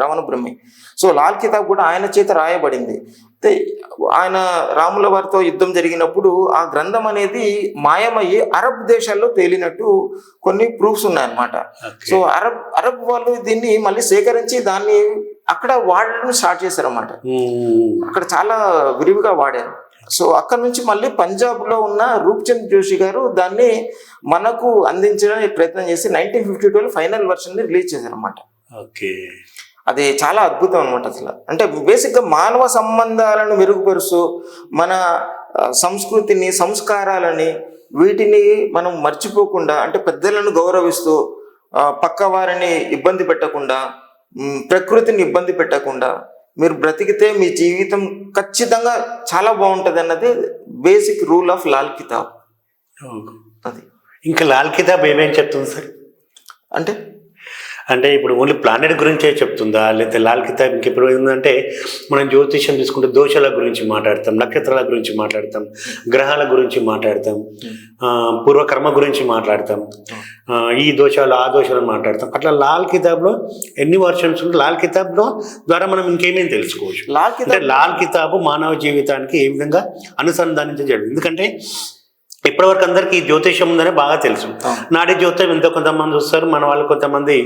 Speaker 2: రావణ బ్రహ్మే. సో లాల్ కితాబ్ కూడా ఆయన చేత రాయబడింది. ఆయన రాముల వారితో యుద్ధం జరిగినప్పుడు ఆ గ్రంథం అనేది మాయమయ్యి అరబ్ దేశాల్లో తేలినట్టు కొన్ని ప్రూఫ్స్ ఉన్నాయన్నమాట. సో అరబ్ వాళ్ళు దీన్ని మళ్ళీ సేకరించి దాన్ని అక్కడ వాడడం స్టార్ట్ చేశారన్నమాట. అక్కడ చాలా విరివిగా వాడారు. సో అక్కడ నుంచి మళ్ళీ పంజాబ్ లో ఉన్న రూప్చంద్ జోషి గారు దాన్ని మనకు అందించడానికి ప్రయత్నం చేసి 1952 లో ఫైనల్ వర్షన్ ని రిలీజ్ చేశారన్నమాట. అది చాలా అద్భుతం అనమాట. అసలు అంటే బేసిక్గా మానవ సంబంధాలను మెరుగుపరుస్తూ మన సంస్కృతిని సంస్కారాలని వీటిని మనం మర్చిపోకుండా అంటే పెద్దలను గౌరవిస్తూ పక్క వారిని ఇబ్బంది పెట్టకుండా ప్రకృతిని ఇబ్బంది పెట్టకుండా మీరు బ్రతికితే మీ జీవితం ఖచ్చితంగా చాలా బాగుంటుంది అన్నది బేసిక్ రూల్ ఆఫ్ లాల్ కితాబ్. అది
Speaker 1: ఇంకా లాల్ కితాబ్ ఏమేం చెప్తుంది సార్? అంటే ఇప్పుడు ఓన్లీ ప్లానెట్ గురించే చెప్తుందా, లేకపోతే లాల్ కితాబ్ ఇంకెప్పుడు ఏంటంటే మనం జ్యోతిష్యం తీసుకుంటే దోషాల గురించి మాట్లాడతాం, నక్షత్రాల గురించి మాట్లాడతాం, గ్రహాల గురించి మాట్లాడతాం, పూర్వకర్మ గురించి మాట్లాడతాం, ఈ దోషాలు ఆ దోషాలు మాట్లాడతాం. అట్లా లాల్ కితాబ్లో ఎన్ని వర్షన్స్ ఉంటే లాల్ కితాబ్లో ద్వారా మనం ఇంకేమేమి తెలుసుకోవచ్చు? లాల్ కితాబు మానవ జీవితానికి ఏ విధంగా అనుసంధానించడం. ఎందుకంటే ఇప్పటివరకు అందరికీ ఈ జ్యోతిష్యం ఉందనే బాగా తెలుసు. నాడి జ్యోతిషం ఎంతో కొంతమంది చూస్తారు, మన వాళ్ళు కొంతమంది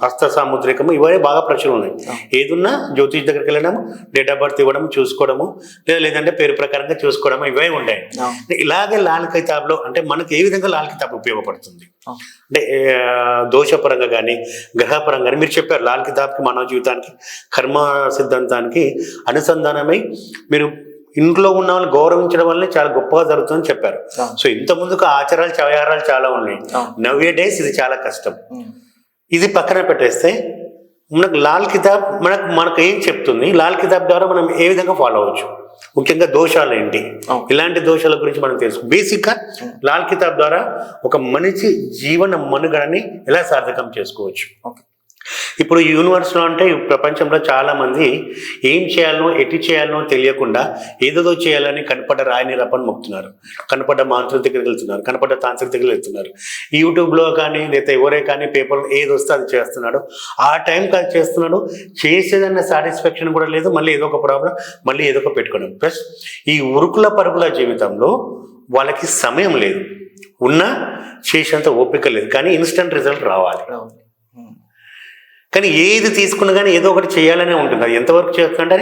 Speaker 1: హస్త సాముద్రికము ఇవన్నీ బాగా ప్రచురం ఉన్నాయి. ఏదున్నా జ్యోతిష్ దగ్గరికి వెళ్ళడం, డేట్ ఆఫ్ బర్త్ ఇవ్వడం, చూసుకోవడము, లేదంటే పేరు ప్రకారంగా చూసుకోవడము, ఇవే ఉంటాయి. ఇలాగే లాల్ కితాబ్లో అంటే మనకి ఏ విధంగా లాల్ కితాబ్ ఉపయోగపడుతుంది అంటే దోషపరంగా కానీ గ్రహపరంగా కానీ, మీరు చెప్పారు లాల్ కితాబ్కి మానవ జీవితానికి కర్మ సిద్ధాంతానికి అనుసంధానమై మీరు ఇంట్లో ఉన్న వాళ్ళని గౌరవించడం వల్లనే చాలా గొప్పగా జరుగుతుందని చెప్పారు. సో ఇంత ముందుకు ఆచారాలు వ్యవహారాలు చాలా ఉన్నాయి. నవ్వే డేస్ ఇది చాలా కష్టం. ఇది పక్కన పెట్టేస్తే మనకు లాల్ కితాబ్ మనకు ఏం చెప్తుంది, లాల్ కితాబ్ ద్వారా మనం ఏ విధంగా ఫాలో అవ్వచ్చు, ముఖ్యంగా దోషాలు ఏంటి, ఇలాంటి దోషాల గురించి మనం తెలుసు. బేసిక్గా లాల్ కితాబ్ ద్వారా ఒక మనిషి జీవన మనుగడని ఎలా సార్థకం చేసుకోవచ్చు. ఇప్పుడు యూనివర్స్లో అంటే ప్రపంచంలో చాలా మంది ఏం చేయాలనో ఎటు చేయాలనో తెలియకుండా ఏదేదో చేయాలని కనపడ్డ రాయిని రప్పని మొక్కుతున్నారు, కనపడ్డ మాంత్రుల దగ్గరికి వెళ్తున్నారు, కనపడ్డ తాంత్రిక దగ్గరికి వెళ్తున్నారు. యూట్యూబ్లో కానీ లేదా ఎవరే కానీ పేపర్లో ఏది వస్తే అది చేస్తున్నాడు, ఆ టైంకి అది చేస్తున్నాడు. చేసేదన్న సాటిస్ఫాక్షన్ కూడా లేదు, మళ్ళీ ఏదో ఒక ప్రాబ్లం, మళ్ళీ ఏదో ఒక పెట్టుకోవడం. ప్లస్ ఈ ఉరుకుల పరుగుల జీవితంలో వాళ్ళకి సమయం లేదు, ఉన్నా చేసేంత ఓపిక లేదు, కానీ ఇన్స్టెంట్ రిజల్ట్ రావాలి. కానీ ఏది తీసుకున్నా కానీ ఏదో ఒకటి చేయాలనే ఉంటుంది. అది ఎంతవరకు చేస్తుంటే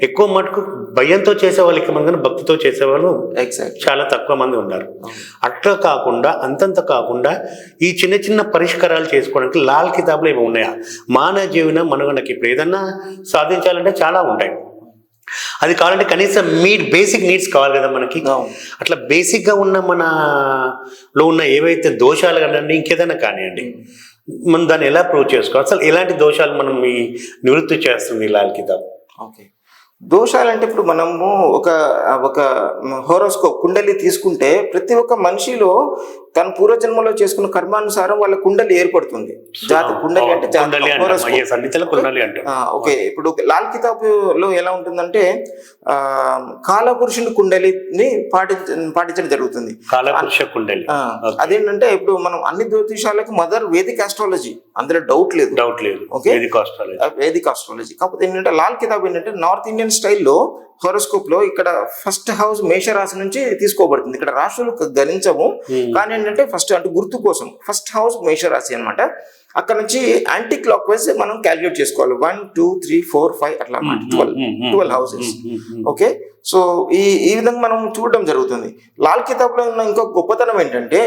Speaker 1: ఎక్కువ మటుకు భయంతో చేసేవాళ్ళు ఎక్కువ మంది, భక్తితో చేసేవాళ్ళు చాలా తక్కువ మంది ఉన్నారు. అట్లా కాకుండా అంతంత కాకుండా ఈ చిన్న చిన్న పరిష్కారాలు చేసుకోవడానికి లాల్ కితాబ్లో ఇవి ఉన్నాయా, మానవ జీవన మనుగడకి ఇప్పుడు ఏదన్నా సాధించాలంటే చాలా ఉంటాయి. అది కావాలంటే కనీసం బేసిక్ నీడ్స్ కావాలి కదా మనకి. అట్లా బేసిక్గా ఉన్న మనలో ఉన్న ఏవైతే దోషాలు కానివ్వండి, ఇంకేదైనా కానివ్వండి, మనం దాన్ని ఎలా ప్రూవ్ చేసుకోవాలి, అసలు ఎలాంటి దోషాలు మనం ఈ నివృత్తి చేస్తుంది లాల్ కితాబ్?
Speaker 2: ఓకే, దోషాలంటే ఇప్పుడు మనము ఒక హోరోస్కోప్ కుండలి తీసుకుంటే ప్రతి ఒక్క మనిషిలో తన పూర్వజన్మలో చేసుకున్న కర్మానుసారం వాళ్ళ కుండలి ఏర్పడుతుంది. కుండలి అంటే ఓకే. ఇప్పుడు లాల్ కితాబ్ లో ఎలా ఉంటుందంటే కాలపురుషుని కుండలిని పాటించడం జరుగుతుంది. అదేంటంటే ఇప్పుడు మనం అన్ని జ్యోతిషాలకు మదర్ వేదిక్ ఆస్ట్రాలజీ, అందులో డౌట్ లేదు. Okay, Vedic astrology. కాకపోతే ఏంటంటే లాల్ కితాబ్ ఏంటంటే నార్త్ ఇండియన్ స్టైల్లో హోరోస్కోప్ లో ఇక్కడ ఫస్ట్ హౌస్ మేషరాశి నుంచి తీసుకోబడుతుంది. ఇక్కడ రాశులు గణించము, కానీ ఏంటంటే ఫస్ట్ అంటే గుర్తు కోసం ఫస్ట్ హౌస్ మేషరాశి అనమాట. అక్కడ నుంచి యాంటీ క్లాక్ వైజ్ మనం క్యాలిక్యులేట్ చేసుకోవాలి. 1 2 3 4 5 అట్లా 12 హౌసెస్. ఓకే, సో ఈ విధంగా మనం చూడడం జరుగుతుంది. లాల్ కితాబ్ లో ఉన్న ఇంకొక గొప్పతనం ఏంటంటే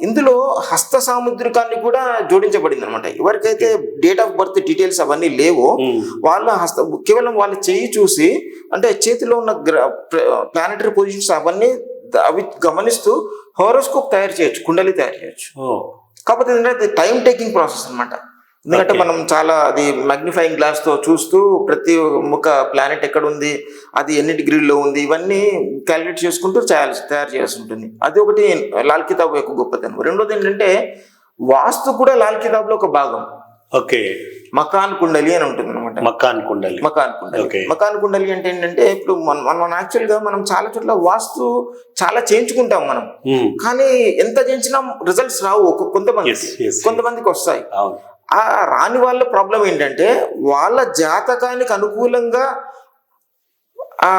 Speaker 2: ఇందులో హస్త సాముద్రికాన్ని కూడా జోడించబడింది అనమాట. ఎవరికైతే డేట్ ఆఫ్ బర్త్ డీటెయిల్స్ అవన్నీ లేవో వాళ్ళ కేవలం వాళ్ళ చెయ్యి చూసి అంటే చేతిలో ఉన్న ప్లానెటరీ పొజిషన్స్ అవన్నీ అవి గమనిస్తూ హోరోస్కోప్ తయారు చేయొచ్చు, కుండలి తయారు చేయొచ్చు. కాకపోతే ఏంటంటే టైం టేకింగ్ ప్రాసెస్ అనమాట. ఎందుకంటే మనం చాలా అది మ్యాగ్నిఫైయింగ్ గ్లాస్ తో చూస్తూ ప్రతి ఒక్క ప్లానెట్ ఎక్కడ ఉంది, అది ఎన్ని డిగ్రీల్లో ఉంది, ఇవన్నీ క్యాలిక్యులేట్ చేసుకుంటూ తయారు చేయాల్సి ఉంటుంది. అది ఒకటి లాల్ కితాబ్ యొక్క గొప్పతనం. రెండోది ఏంటంటే వాస్తు కూడా లాల్ కితాబ్ లో ఒక భాగం.
Speaker 1: ఓకే,
Speaker 2: మకాన్ కుండలి అని ఉంటుంది అనమాట.
Speaker 1: మకాన్
Speaker 2: కుండలి అంటే ఏంటంటే ఇప్పుడు మనం యాక్చువల్ గా మనం చాలా చోట్ల వాస్తు చాలా చేయించుకుంటాం మనం, కానీ ఎంత చేయించినా రిజల్ట్స్ రావు. కొంతమందికి వస్తాయి. ఆ రాని వాళ్ళ ప్రాబ్లం ఏంటంటే వాళ్ళ జాతకానికి అనుకూలంగా ఆ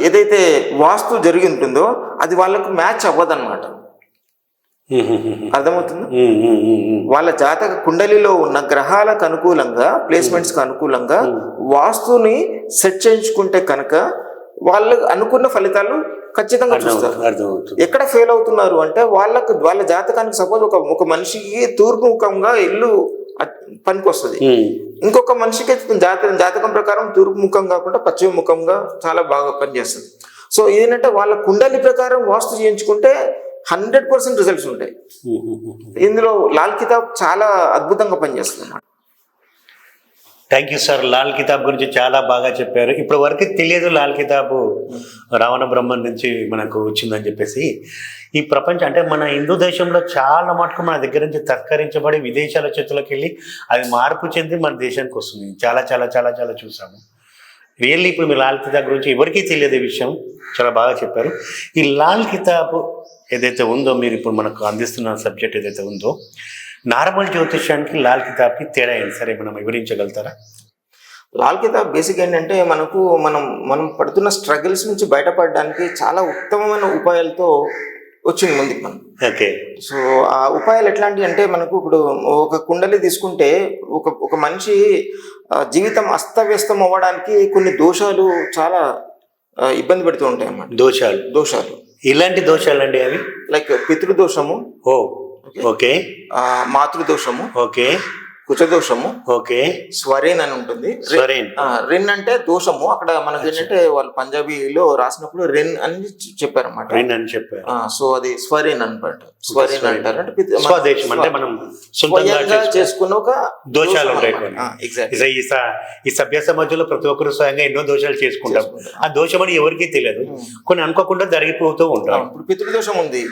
Speaker 2: ఏదైతే వాస్తు జరిగి ఉంటుందో అది వాళ్ళకు మ్యాచ్ అవ్వదన్నమాట. అర్థమవుతుంది? వాళ్ళ జాతక కుండలిలో ఉన్న గ్రహాలకు అనుకూలంగా, ప్లేస్మెంట్స్ కి అనుకూలంగా వాస్తుని సెట్ చేయించుకుంటే కనుక వాళ్ళకు అనుకున్న ఫలితాలు ఖచ్చితంగా చూస్తారు. ఎక్కడ ఫెయిల్ అవుతున్నారు అంటే వాళ్ళ జాతకానికి సపోజ్ ఒక మనిషికి తూర్పు ముఖంగా ఇల్లు పనికి వస్తుంది, ఇంకొక మనిషికి జాతకం ప్రకారం తూర్పు ముఖం కాకుండా పశ్చిమ ముఖంగా చాలా బాగా పనిచేస్తుంది. సో ఏంటంటే వాళ్ళ కుండలి ప్రకారం వాస్తు చేయించుకుంటే 100% రిజల్ట్స్ ఉంటాయి. ఇందులో లాల్ కితాబ్ చాలా అద్భుతంగా పనిచేస్తుంది అన్నమాట.
Speaker 1: Thank you sir. Lal Kitab గురించి చాలా బాగా చెప్పారు. ఇప్పుడు వరకు తెలియదు లాల్ కితాబు రావణ బ్రహ్మం నుంచి మనకు వచ్చిందని చెప్పేసి. ఈ ప్రపంచం అంటే మన హిందూ దేశంలో చాలా మటుకు మన దగ్గర నుంచి తస్కరించబడి విదేశాల చేతులకు వెళ్ళి అది మార్పు చెంది మన దేశానికి వస్తుంది. చాలా చాలా చాలా చాలా చూసాము. రియల్లీ ఇప్పుడు మీ లాల్ కితాబ్ గురించి ఎవరికీ తెలియదు ఈ విషయం, చాలా బాగా చెప్పారు. ఈ లాల్ కితాబ్ ఏదైతే ఉందో, మీరు ఇప్పుడు మనకు అందిస్తున్న సబ్జెక్ట్ ఏదైతే ఉందో, నార్మల్ జ్యోతిష్యానికి లాల్ కితాబ్కి తేడా ఏంటి సార్, ఏమైనా వివరించగలుగుతారా?
Speaker 2: లాల్ కితాబ్ బేసిక్ ఏంటంటే మనం పడుతున్న స్ట్రగుల్స్ నుంచి బయటపడడానికి చాలా ఉత్తమమైన ఉపాయాలతో వచ్చింది ముందుకు మనం.
Speaker 1: ఓకే.
Speaker 2: సో ఆ ఉపాయాలు ఎట్లాంటివి అంటే మనకు ఇప్పుడు ఒక కుండలి తీసుకుంటే ఒక మనిషి జీవితం అస్తవ్యస్తం అవ్వడానికి కొన్ని దోషాలు చాలా ఇబ్బంది పెడుతూ ఉంటాయి అన్నమాట. దోషాలు
Speaker 1: ఇలాంటి దోషాలు అండి అవి?
Speaker 2: లైక్ పితృదోషము,
Speaker 1: ఓకే,
Speaker 2: మాతృదోషము,
Speaker 1: ఓకే,
Speaker 2: కుచదోషము,
Speaker 1: ఓకే,
Speaker 2: స్వరేన్ అని ఉంటుంది. రెన్ అంటే దోషము. అక్కడ మనకి ఏంటంటే వాళ్ళు పంజాబీలో రాసినప్పుడు రెన్ అని చెప్పారన్నమాట.
Speaker 1: రెన్ అని చెప్పారు.
Speaker 2: సో అది స్వరేన్ అనమాట. స్వరేన్ అంటారు అంటే
Speaker 1: స్వదేశం అంటే మనం
Speaker 2: స్వయంగా చేసుకున్న ఒక
Speaker 1: దోషాలు ఉంటాయి.
Speaker 2: ఎగ్జాక్ట్లీ.
Speaker 1: ఈ సభ్య సమాజంలో ప్రతి ఒక్కరు స్వయంగా ఎన్నో దోషాలు చేసుకుంటాం. ఆ దోషం అని ఎవరికీ తెలియదు, కొన్ని అనుకోకుండా జరిగిపోతూ ఉంటాం.
Speaker 2: ఇప్పుడు పితృదోషం ఉంది,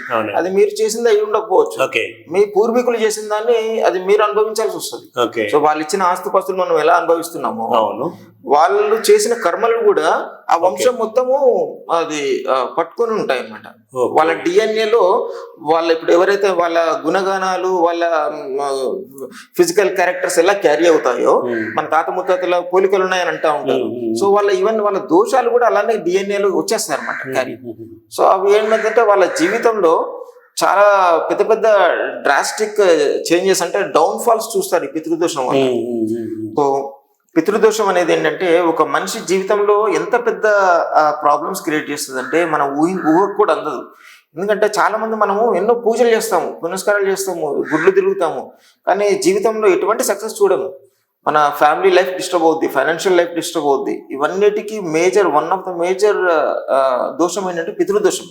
Speaker 2: అది మీరు చేసింది అయి ఉండకపోవచ్చు.
Speaker 1: ఓకే.
Speaker 2: మీ పూర్వీకులు చేసిన దాన్ని అది మీరు అనుభవించాల్సి వస్తుంది. సో వాళ్ళు ఇచ్చిన ఆస్తిపాస్తులు మనం ఎలా అనుభవిస్తున్నామో,
Speaker 1: అవును,
Speaker 2: వాళ్ళు చేసిన కర్మలు కూడా ఆ వంశం మొత్తము అది పట్టుకొని ఉంటాయి అన్నమాట. వాళ్ళ డిఎన్ఏలో వాళ్ళ ఇప్పుడు ఎవరైతే వాళ్ళ గుణగణాలు, వాళ్ళ ఫిజికల్ క్యారెక్టర్స్ ఎలా క్యారీ అవుతాయో, మన తాత ముత్తాతల పోలికలు ఉన్నాయని అంటా ఉంటారు. సో వాళ్ళ దోషాలు కూడా అలానే డిఎన్ఏలో వచ్చేస్తాయి అన్నమాట క్యారీ. సో అవి ఏంటంటే వాళ్ళ జీవితంలో చాలా పెద్ద పెద్ద డ్రాస్టిక్ చేంజెస్ అంటే డౌన్ ఫాల్స్ చూస్తారు ఈ పితృదోషం వల్ల. సో పితృదోషం అనేది ఏంటంటే ఒక మనిషి జీవితంలో ఎంత పెద్ద ప్రాబ్లమ్స్ క్రియేట్ చేస్తుంది అంటే మన ఊహకు కూడా అందదు. ఎందుకంటే చాలా మంది మనము ఎన్నో పూజలు చేస్తాము, పునస్కారాలు చేస్తాము, గుడ్లు తిరుగుతాము, కానీ జీవితంలో ఎటువంటి సక్సెస్ చూడము. మన ఫ్యామిలీ లైఫ్ డిస్టర్బ్ అవుద్ది, ఫైనాన్షియల్ లైఫ్ డిస్టర్బ్ అవుద్ది. ఇవన్నిటికీ వన్ ఆఫ్ ద మేజర్ దోషం ఏంటంటే పితృదోషం.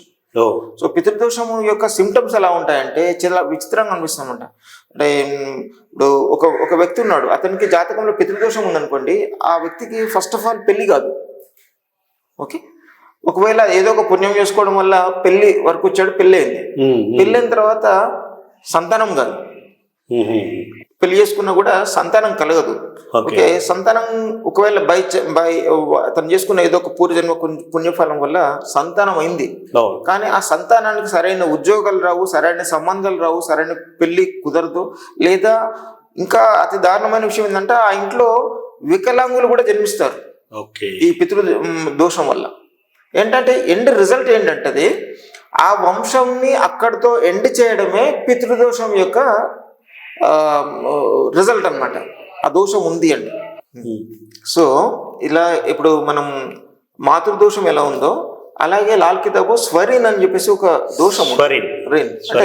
Speaker 2: సో పితృదోషం యొక్క సిమ్టమ్స్ ఎలా ఉంటాయంటే చాలా విచిత్రంగా అనిపిస్తామంట. అంటే ఇప్పుడు ఒక వ్యక్తి ఉన్నాడు, అతనికి జాతకంలో పితృదోషం ఉందనుకోండి, ఆ వ్యక్తికి ఫస్ట్ ఆఫ్ ఆల్ పెళ్లి కాదు. ఓకే. ఒకవేళ ఏదో ఒక పుణ్యం చేసుకోవడం వల్ల పెళ్లి వరకు వచ్చాడు, పెళ్ళి అయింది. పెళ్ళైన తర్వాత సంతానం కాదు, పెళ్లి చేసుకున్నా కూడా సంతానం కలగదు. ఓకే. సంతానం ఒకవేళ బై తను చేసుకున్న ఏదో ఒక పూర్వజన్మ పుణ్యఫలం వల్ల సంతానం అయింది, కానీ ఆ సంతానానికి సరైన ఉద్యోగాలు రావు, సరైన సంబంధాలు రావు, సరైన పెళ్లి కుదరదు. లేదా ఇంకా అతి దారుణమైన విషయం ఏంటంటే ఆ ఇంట్లో వికలాంగులు కూడా జన్మిస్తారు ఈ పితృ దోషం వల్ల. ఏంటంటే ఎండ్ రిజల్ట్ ఏంటంటే ఆ వంశంని అక్కడితో ఎండ్ చేయడమే పితృదోషం యొక్క రిజల్ట్ అన్నమాట. ఆ దోషం ఉంది అండి. సో ఇలా ఇప్పుడు మనం మాతృదోషం ఎలా ఉందో అలాగే లాల్ కితాబ్ స్వరీన్ అని చెప్పేసి ఒక దోషం.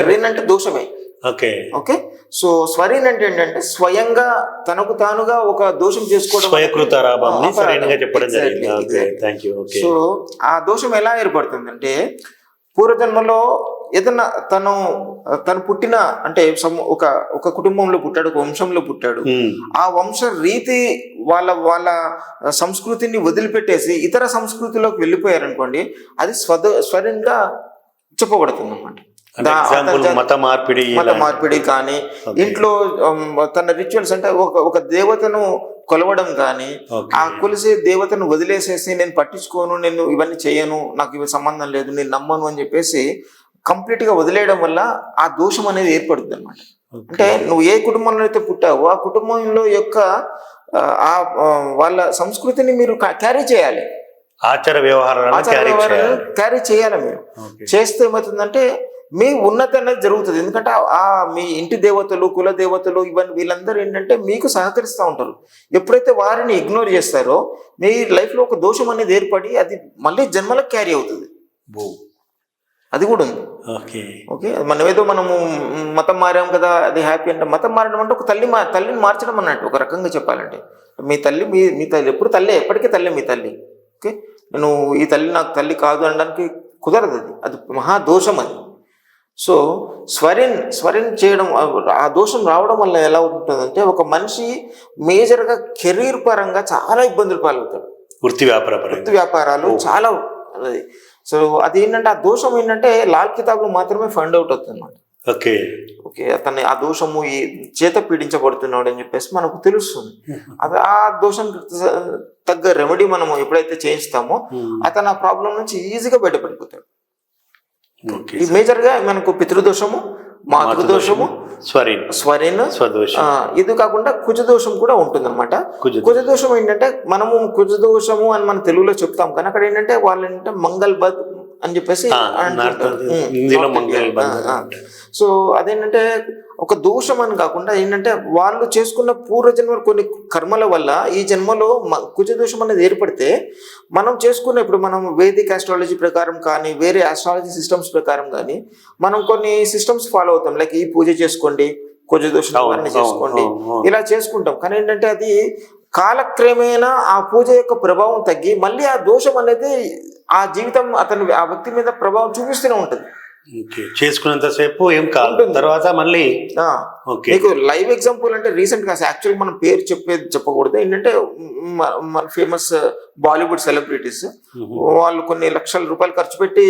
Speaker 2: రెన్ అంటే దోషమే.
Speaker 1: ఓకే.
Speaker 2: ఓకే. సో స్వరీన్ అంటే ఏంటంటే స్వయంగా తనకు తానుగా ఒక దోషం చేసుకోవడం. సో ఆ దోషం ఎలా ఏర్పడుతుందంటే పూర్వజన్మలో ఏదన్నా తను పుట్టిన అంటే ఒక కుటుంబంలో పుట్టాడు, ఒక వంశంలో పుట్టాడు. ఆ వంశ రీతి వాళ్ళ సంస్కృతిని వదిలిపెట్టేసి ఇతర సంస్కృతిలోకి వెళ్ళిపోయారనుకోండి, అది స్వరంగా చెప్పబడుతుంది అన్నమాట.
Speaker 1: మత
Speaker 2: మార్పిడి కానీ, ఇంట్లో తన రిచువల్స్ అంటే ఒక దేవతను కొలవడం కానీ, ఆ కొలిసే దేవతను వదిలేసేసి నేను పట్టించుకోను, నేను ఇవన్నీ చేయను, నాకు ఇవి సంబంధం లేదు, నేను నమ్మను అని చెప్పేసి కంప్లీట్ గా వదిలేయడం వల్ల ఆ దోషం అనేది ఏర్పడుతుంది అన్నమాట. అంటే నువ్వు ఏ కుటుంబంలో అయితే పుట్టావో ఆ కుటుంబంలో యొక్క వాళ్ళ సంస్కృతిని మీరు క్యారీ చేయాలి,
Speaker 1: ఆచార వ్యవహారాలను
Speaker 2: క్యారీ చేయాలి. మీరు చేస్తే ఏమవుతుందంటే మీ ఉన్నతి అనేది జరుగుతుంది. ఎందుకంటే మీ ఇంటి దేవతలు, కుల దేవతలు, ఇవన్నీ వీళ్ళందరూ ఏంటంటే మీకు సహకరిస్తూ ఉంటారు. ఎప్పుడైతే వారిని ఇగ్నోర్ చేస్తారో మీ లైఫ్లో ఒక దోషం అనేది ఏర్పడి అది మళ్ళీ జన్మలకు క్యారీ అవుతుంది. అది కూడా ఉంది. ఓకే. మనము మతం మారాం కదా అది హ్యాపీ అంటే, మతం మారడం అంటే ఒక తల్లిని మార్చడం అన్నట్టు. ఒక రకంగా చెప్పాలంటే మీ తల్లి ఎప్పుడు తల్లి, ఎప్పటికీ తల్లి మీ తల్లి. ఓకే. నేను ఈ తల్లి నాకు తల్లి కాదు అనడానికి కుదరదు, అది మహాదోషం అది. సో స్వరిన్ చేయడం, ఆ దోషం రావడం వల్ల ఎలా ఉంటుందంటే ఒక మనిషి మేజర్గా కెరీర్ పరంగా చాలా ఇబ్బందులు పాలవుతాడు. వృత్తి వ్యాపారాలు చాలా. సో అది ఏంటంటే ఆ దోషం ఏంటంటే లాల్ కితాబ్లో మాత్రమే ఫైండ్ అవుట్ అవుతుంది అన్నమాట. ఓకే. అతన్ని ఆ దోషము ఈ చేత పీడించబడుతున్నాడు అని చెప్పేసి మనకు తెలుస్తుంది. అది ఆ దోషం తగ్గ రెమెడీ మనము ఎప్పుడైతే చేయిస్తామో అతను ఆ ప్రాబ్లం నుంచి ఈజీగా బయటపడిపోతాడు. ఈ మేజర్గా మనకు పితృదోషము, మాతృదోషము, స్వరిన్, ఇది కాకుండా కుజదోషం కూడా ఉంటుందన్నమాట. కుజదోషం ఏంటంటే మనము కుజదోషము అని మన తెలుగులో చెప్తాం, కానీ అక్కడ ఏంటంటే వాళ్ళు ఏంటంటే మంగళ బద్ అని చెప్పేసి సో అదేంటంటే ఒక దోషం అని కాకుండా ఏంటంటే వాళ్ళు చేసుకున్న పూర్వజన్మ కొన్ని కర్మల వల్ల ఈ జన్మలో కుజదోషం అనేది ఏర్పడితే మనం చేసుకున్న ఇప్పుడు మనం వేదిక్ ఆస్ట్రాలజీ ప్రకారం కానీ వేరే ఆస్ట్రాలజీ సిస్టమ్స్ ప్రకారం కానీ మనం కొన్ని సిస్టమ్స్ ఫాలో అవుతాం. లైక్ ఈ పూజ చేసుకోండి, కుజదోషం నివారణ చేసుకోండి, ఇలా చేసుకుంటాం. కానీ ఏంటంటే అది కాలక్రమేణా ఆ పూజ యొక్క ప్రభావం తగ్గి మళ్ళీ ఆ దోషం అనేది ఆ జీవితం ఆ వ్యక్తి మీద ప్రభావం చూపిస్తూనే ఉంటుంది.
Speaker 1: చేసుకున్నంత సేపు ఏం కాదు, తర్వాత మళ్ళీ
Speaker 2: మీకు లైవ్ ఎగ్జాంపుల్ అంటే రీసెంట్ గా యాక్చువల్ మనం పేరు చెప్పకూడదు, ఏంటంటే మన ఫేమస్ బాలీవుడ్ సెలబ్రిటీస్ వాళ్ళు కొన్ని లక్షల రూపాయలు ఖర్చు పెట్టి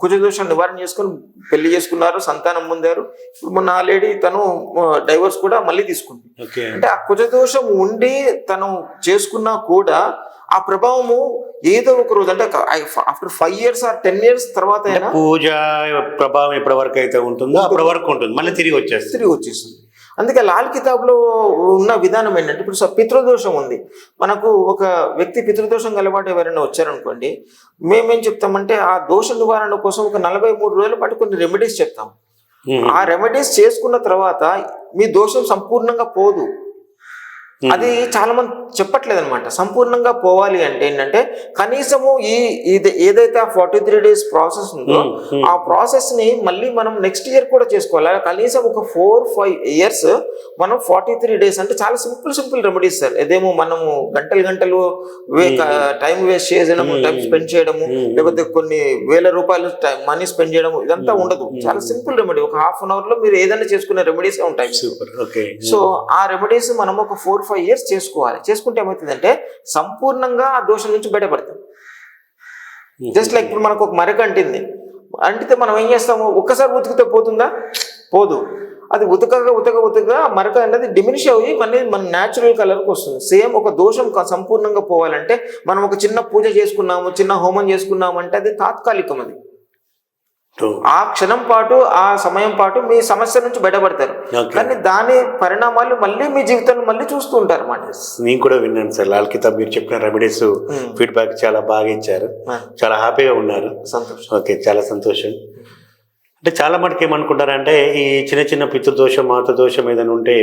Speaker 2: కుజదోషం నివారణ చేసుకుని పెళ్లి చేసుకున్నారు, సంతానం పొందారు. ఇప్పుడు మొన్న ఆ లేడీ తను డైవర్స్ కూడా మళ్ళీ తీసుకుంది. అంటే ఆ కుజదోషం ఉండి తను చేసుకున్నా కూడా ఆ ప్రభావము ఏదో ఒక రోజు అంటే ఆఫ్టర్ 5 years or 10 years తర్వాత
Speaker 1: పూజ ప్రభావం ఎప్పటి వరకు అయితే ఉంటుందో అప్పటి వరకు ఉంటుంది, మళ్ళీ తిరిగి వచ్చేస్తుంది.
Speaker 2: అందుకే లాల్ కితాబ్లో ఉన్న విధానం ఏంటంటే ఇప్పుడు పితృదోషం ఉంది, మనకు ఒక వ్యక్తి పితృదోషం గలవాటు ఎవరైనా వచ్చారనుకోండి, మేమేం చెప్తామంటే ఆ దోష నివారణ కోసం ఒక 43 రోజుల పాటు కొన్ని రెమెడీస్ చెప్తాం. ఆ రెమెడీస్ చేసుకున్న తర్వాత మీ దోషం సంపూర్ణంగా పోదు. అది చాలా మంది చెప్పట్లేదు అనమాట. సంపూర్ణంగా పోవాలి అంటే ఏంటంటే కనీసము ఏదైతే ఆ 43 days ప్రాసెస్ ఉందో ఆ ప్రాసెస్ ని మళ్ళీ మనం నెక్స్ట్ ఇయర్ కూడా చేసుకోవాలి. కనీసం ఒక 4-5 years మనం 43 days అంటే చాలా సింపుల్ రెమెడీస్ సార్. ఇదేమో మనము గంటలు టైం వేస్ట్ చేయడము, టైం స్పెండ్ చేయడము, లేకపోతే కొన్ని వేల రూపాయలు మనీ స్పెండ్ చేయడము, ఇదంతా ఉండదు. చాలా సింపుల్ రెమెడీ, ఒక 1/2 hour లో మీరు ఏదైనా చేసుకునే రెమెడీస్ ఉంటాయి. సో ఆ రెమెడీస్ మనం ఒక 4-5 years చేసుకోవాలి. చేసుకుంటే ఏమవుతుందంటే సంపూర్ణంగా ఆ దోషం నుంచి బయటపడతాం. జస్ట్ లైక్ ఇప్పుడు మనకు ఒక మరక అంటితే మనం ఏం చేస్తాము, ఒక్కసారి ఉతికితే పోతుందా? పోదు. అది ఉతకగా మరక అనేది డిమినిష్ అయ్యి మళ్ళీ మన న్యాచురల్ కలర్కి వస్తుంది. సేమ్ ఒక దోషం సంపూర్ణంగా పోవాలంటే మనం ఒక చిన్న పూజ చేసుకున్నాము, చిన్న హోమం చేసుకున్నాము అంటే అది తాత్కాలికం. అది ఆ క్షణం పాటు ఆ సమయం పాటు మీ సమస్య నుంచి బయటపడతారు, కానీ దాని పరిణామాలు మళ్ళీ మీ జీవితంలో మళ్ళీ చూస్తూ ఉంటారు అన్నమాట.
Speaker 1: నేను కూడా విన్నాను సార్ లాల్ కితాబ్ మీరు చెప్పిన రెమెడీస్ ఫీడ్బ్యాక్ చాలా బాగా ఇచ్చారు, చాలా హ్యాపీగా ఉన్నారు.
Speaker 2: సంతోషం.
Speaker 1: ఓకే, చాలా సంతోషం. అంటే చాలా మటుకు ఏమనుకుంటారంటే ఈ చిన్న పితృదోషం మాతృదోషం ఏదైనా ఉంటే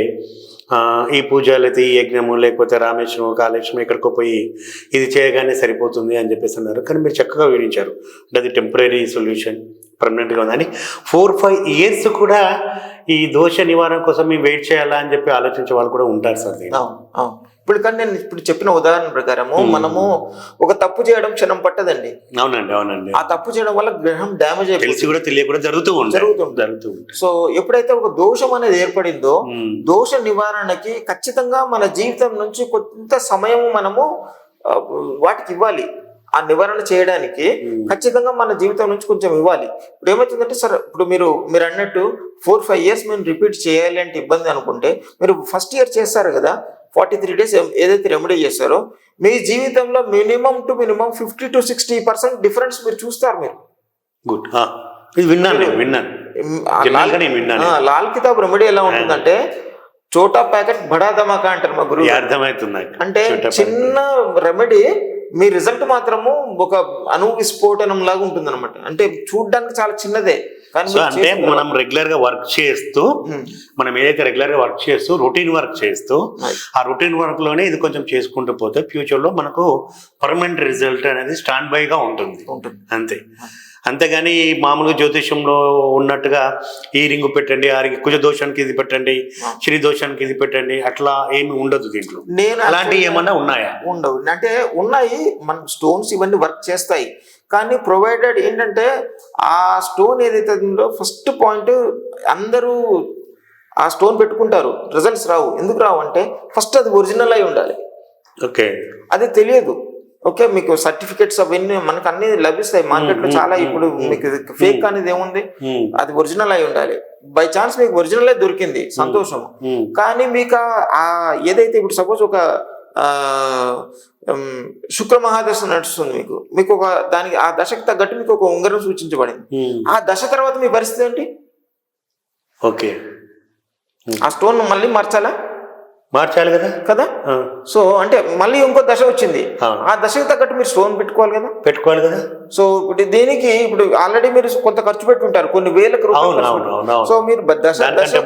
Speaker 1: ఈ పూజలు అయితే ఈ యజ్ఞము లేకపోతే రామేశ్వరం కాళేశ్వరం ఎక్కడికో పోయి ఇది చేయగానే సరిపోతుంది అని చెప్పేసి అన్నారు. కానీ మీరు చక్కగా వివరించారు అంటే అది టెంపరీ సొల్యూషన్, పర్మనెంట్గా ఉందని. 4-5 years కూడా ఈ దోష నివారణ కోసం మేము వెయిట్ చేయాలా అని చెప్పి ఆలోచించే వాళ్ళు కూడా ఉంటారు సార్.
Speaker 2: ఇప్పుడు కానీ నేను ఇప్పుడు చెప్పిన ఉదాహరణ ప్రకారము మనము ఒక తప్పు చేయడం క్షణం పట్టదండి.
Speaker 1: అవునండి.
Speaker 2: ఆ తప్పు చేయడం వల్ల గ్రహం డ్యామేజ్
Speaker 1: తెలిసి కూడా తెలియకుండా జరుగుతుంది.
Speaker 2: సో ఎప్పుడైతే ఒక దోషం అనేది ఏర్పడిందో దోష నివారణకి ఖచ్చితంగా మన జీవితం నుంచి కొంత సమయం మనము వాటికి ఇవ్వాలి. ఆ నివారణ చేయడానికి ఖచ్చితంగా మన జీవితం నుంచి కొంచెం ఇవ్వాలి. ఇప్పుడు ఏమవుతుందంటే సార్, ఇప్పుడు మీరు అన్నట్టు 4-5 years మేము రిపీట్ చేయాలి అంటే ఇబ్బంది అనుకుంటే మీరు ఫస్ట్ ఇయర్ చేస్తారు కదా, 43 days ఏదైతే రెమెడీ చేస్తారో మీ జీవితంలో మినిమం 50-60% డిఫరెన్స్ మీరు చూస్తారు. మీరు
Speaker 1: గుడ్ విన్నాను.
Speaker 2: లాల్ కితాబ్ రెమెడీ ఎలా ఉంటుందంటే చోటా ప్యాకెట్ బడా ధమాకా అంటారు మా గురువు.
Speaker 1: అర్థమవుతుంది.
Speaker 2: అంటే చిన్న రెమెడీ మీ రిజల్ట్ మాత్రము ఒక అణు విస్ఫోటనం లాగా ఉంటుంది అనమాట. అంటే చూడడానికి చాలా చిన్నదే,
Speaker 1: అంటే మనం రెగ్యులర్ గా వర్క్ చేస్తూ రొటీన్ వర్క్ చేస్తూ ఆ రొటీన్ వర్క్ లోనే ఇది కొంచెం చేసుకుంటూ పోతే ఫ్యూచర్ లో మనకు పర్మనెంట్ రిజల్ట్ అనేది స్టాండ్ బై గా ఉంటుంది. అంతేగాని మామూలుగా జ్యోతిష్యంలో ఉన్నట్టుగా ఈ రింగు పెట్టండి, ఆ రింగు కుజ దోషానికి ఇది పెట్టండి, శ్రీ దోషానికి ఇది పెట్టండి, అట్లా ఏమి ఉండదు దీంట్లో. అలాంటివి ఏమన్నా ఉన్నాయా?
Speaker 2: ఉండవు. అంటే ఉన్నాయి, మన స్టోన్స్ ఇవన్నీ వర్క్ చేస్తాయి, కానీ ప్రొవైడెడ్ ఏంటంటే ఆ స్టోన్ ఏదైతే ఉందో ఫస్ట్ పాయింట్ అందరూ ఆ స్టోన్ పెట్టుకుంటారు, రిజల్ట్స్ రావు. ఎందుకు రావు అంటే ఫస్ట్ అది ఒరిజినల్ అయి ఉండాలి. అది తెలియదు. ఓకే, మీకు సర్టిఫికెట్స్ అవన్నీ మనకు అన్ని లభిస్తాయి మార్కెట్ లో చాలా. ఇప్పుడు మీకు ఫేక్ అనేది ఏముంది, అది ఒరిజినల్ అయి ఉండాలి. బై ఛాన్స్ మీకు ఒరిజినల్ దొరికింది, సంతోషం. కానీ మీకు ఏదైతే ఇప్పుడు సపోజ్ ఒక శుక్ర మహాదశ నడుస్తుంది, మీకు ఒక దానికి ఆ దశకు తగ్గట్టు మీకు ఒక ఉంగరం సూచించబడింది. ఆ దశ తర్వాత మీ పరిస్థితి ఏంటి?
Speaker 1: ఓకే.
Speaker 2: ఆ స్టోన్ మళ్ళీ మార్చాలా
Speaker 1: మార్చాలి కదా.
Speaker 2: కదా. సో అంటే మళ్ళీ ఇంకో దశ వచ్చింది, ఆ దశకు తగ్గట్టు మీరు స్టోన్ పెట్టుకోవాలి కదా.
Speaker 1: పెట్టుకోవాలి కదా.
Speaker 2: సో ఇప్పుడు దీనికి ఇప్పుడు ఆల్రెడీ మీరు కొంత ఖర్చు పెట్టుంటారు, కొన్ని వేలకు రూపాయలు. సో మీరు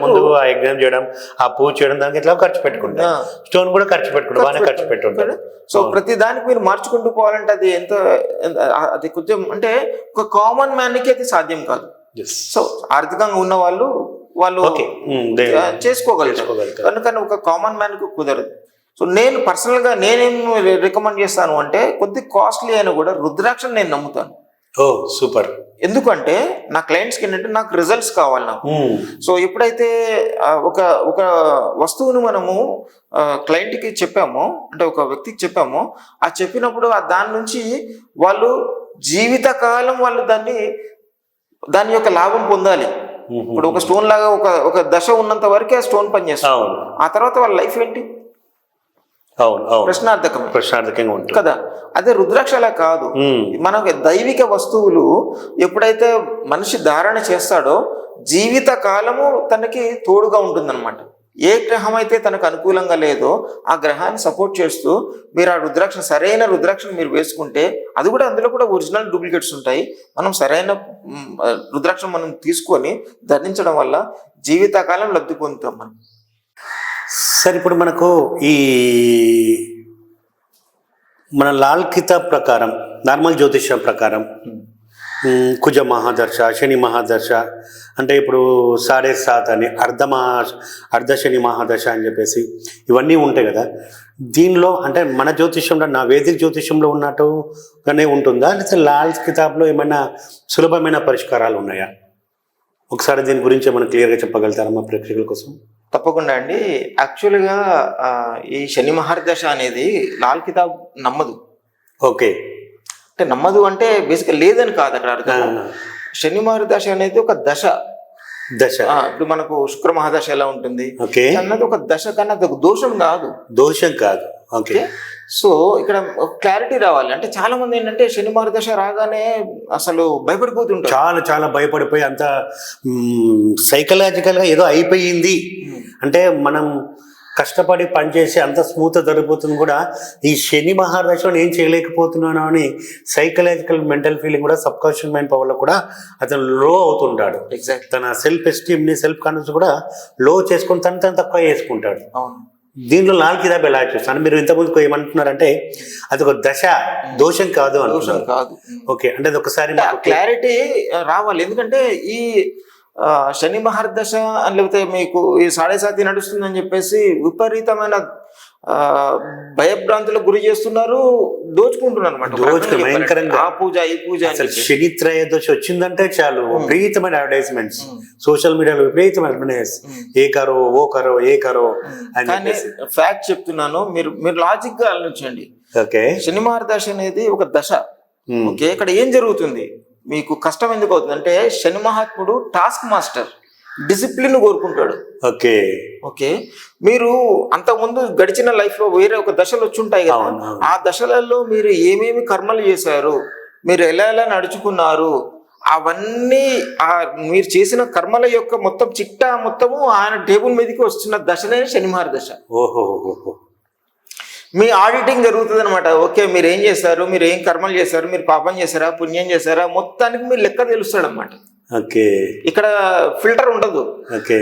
Speaker 1: ముందు ఆ ఎగ్జామ్ చేయడం, ఆ పూజ చేయడం, దానికి ఎట్లా ఖర్చు పెట్టుకుంటారు, స్టోన్ కూడా ఖర్చు పెట్టుకుంటారు, బాగానే ఖర్చు పెట్టుంటారు.
Speaker 2: సో ప్రతి దానికి మీరు మార్చుకుంటూ పోవాలంటే అది ఎంత, అది కొంచెం అంటే ఒక కామన్ మ్యాన్ కి అది సాధ్యం కాదు. సో ఆర్థికంగా ఉన్న వాళ్ళు చేసుకోగలుగుతారు, అందుకని ఒక కామన్ మ్యాన్ కు కుదరదు. సో నేను పర్సనల్ గా నేనేం రికమెండ్ చేస్తాను అంటే కొద్ది కాస్ట్లీ అయినా కూడా రుద్రాక్షని నేను నమ్ముతాను.
Speaker 1: ఓ సూపర్.
Speaker 2: ఎందుకంటే నా క్లయింట్స్కి ఏంటంటే నాకు రిజల్ట్స్ కావాలి నాకు. సో ఎప్పుడైతే ఒక వస్తువును మనము క్లయింట్కి చెప్పామో, అంటే ఒక వ్యక్తికి చెప్పామో, ఆ చెప్పినప్పుడు దాని నుంచి వాళ్ళు జీవితకాలం వాళ్ళు దాని యొక్క లాభం పొందాలి. ఇప్పుడు ఒక స్టోన్ లాగా ఒక దశ ఉన్నంత వరకే ఆ స్టోన్ పనిచేస్తుంది, ఆ తర్వాత వాళ్ళ లైఫ్ ఏంటి ప్రశ్నార్థకంగా ఉంటుంది కదా. అదే రుద్రాక్ష అలా కాదు. మనకు దైవిక వస్తువులు ఎప్పుడైతే మనిషి ధారణ చేస్తాడో జీవిత కాలము తనకి తోడుగా ఉంటుందన్నమాట. ఏ గ్రహం అయితే తనకు అనుకూలంగా లేదో ఆ గ్రహాన్ని సపోర్ట్ చేస్తూ మీరు ఆ రుద్రాక్ష, సరైన రుద్రాక్షను మీరు వేసుకుంటే, అది కూడా అందులో కూడా ఒరిజినల్ డూప్లికేట్స్ ఉంటాయి, మనం సరైన రుద్రాక్ష మనం తీసుకొని ధరించడం వల్ల జీవితకాలం లబ్ధి పొందుతాం మనం.
Speaker 1: సార్ ఇప్పుడు మనకు మన లాల్ కితాబ్ ప్రకారం, నార్మల్ జ్యోతిష్యం ప్రకారం కుజ మహాదర్శ, శని మహాదర్శ, అంటే ఇప్పుడు 7.5 అని అర్ధ శని మహాదశ అని చెప్పేసి ఇవన్నీ ఉంటాయి కదా. దీనిలో అంటే మన జ్యోతిష్యంలో, నా వేదిక జ్యోతిష్యంలో ఉన్నట్టుగానే ఉంటుందా, లేదా లాల్ కితాబ్లో ఏమైనా సులభమైన పరిష్కారాలు ఉన్నాయా? ఒకసారి దీని గురించి ఏమైనా క్లియర్గా చెప్పగలుగుతారా మా ప్రేక్షకుల కోసం?
Speaker 2: తప్పకుండా అండి. యాక్చువల్గా ఈ శని మహర్దశ అనేది లాల్ కితాబ్ నమ్మదు.
Speaker 1: ఓకే.
Speaker 2: అంటే నమ్మదు అంటే బేసిక్గా లేదని కాదు అక్కడ అర్థం. శని మహర్దశ అనేది ఒక దశ. ఇప్పుడు మనకు శుక్ర మహాదశ ఎలా ఉంటుంది అన్నది ఒక దశ, కానీ అది ఒక దోషం కాదు. ఓకే. సో ఇక్కడ క్లారిటీ రావాలి. అంటే చాలా మంది ఏంటంటే శని మహర్దశ రాగానే అసలు భయపడిపోతుంటారు,
Speaker 1: చాలా భయపడిపోయి అంత సైకలాజికల్గా ఏదో అయిపోయింది అంటే, మనం కష్టపడి పనిచేసి అంత స్మూత్ జరిగిపోతుంది కూడా ఈ శని మహాదశలో ఏం చేయలేకపోతున్నాను అని సైకలాజికల్ మెంటల్ ఫీలింగ్ కూడా, సబ్ కాన్షియస్ మైండ్ పవర్లో కూడా అతను లో అవుతుంటాడు.
Speaker 2: ఎగ్జాక్ట్.
Speaker 1: తన సెల్ఫ్ ఎస్టీమ్ని, సెల్ఫ్ కాన్ఫిడెన్స్ కూడా లో చేసుకుని తను తక్కువ చేసుకుంటాడు. దీంట్లో లాల్ కితాబ్ ఎలా చూస్తాను? మీరు ఇంతకుముందుకు ఏమంటున్నారంటే అది ఒక దశ, దోషం కాదు
Speaker 2: కాదు.
Speaker 1: ఓకే, అంటే అది ఒకసారి
Speaker 2: క్లారిటీ రావాలి. ఎందుకంటే ఈ శని మహర్దశ లేకపోతే మీకు ఈ 7.5 నడుస్తుందని చెప్పేసి విపరీతమైన భయభ్రాంతులకు గురి చేస్తున్నారు, దోచుకుంటున్నారు అనమాట. ఆ పూజ, ఈ పూజ.
Speaker 1: శని త్రయోదశి వచ్చిందంటే చాలు విపరీతమైన అడ్వర్టైజ్మెంట్స్, సోషల్ మీడియాలో విపరీతమైన అడ్వర్టైజ్, ఏ కరో.
Speaker 2: కానీ ఫ్యాక్ట్ చెప్తున్నాను, మీరు లాజిక్ గా ఆలోచించండి.
Speaker 1: ఓకే.
Speaker 2: శని మహర్దశ అనేది ఒక దశ. ఓకే. ఇక్కడ ఏం జరుగుతుంది, మీకు కష్టం ఎందుకు అవుతుంది అంటే, శని మహాత్ముడు టాస్క్ మాస్టర్, డిసిప్లిన్ కోరుకుంటాడు. ఓకే. మీరు అంతకుముందు గడిచిన లైఫ్ లో వేరే ఒక దశలు వచ్చి ఉంటాయి కదా, ఆ దశలలో మీరు ఏమేమి కర్మలు చేశారు, మీరు ఎలా నడుచుకున్నారు, అవన్నీ మీరు చేసిన కర్మల యొక్క మొత్తం చిట్టా మొత్తము ఆయన టేబుల్ మీదకి వస్తున్న దశనే శని మహర్దశ. మీ ఆడిటింగ్ జరుగుతుంది అనమాట. ఓకే, మీరు ఏం చేశారు, మీరు ఏం కర్మలు చేశారు, మీరు పాపం చేశారా, పుణ్యం చేశారా, మొత్తానికి మీరు లెక్క తెలుస్తాడు అనమాట.
Speaker 1: ఓకే.
Speaker 2: ఇక్కడ ఫిల్టర్ ఉండదు.
Speaker 1: ఓకే.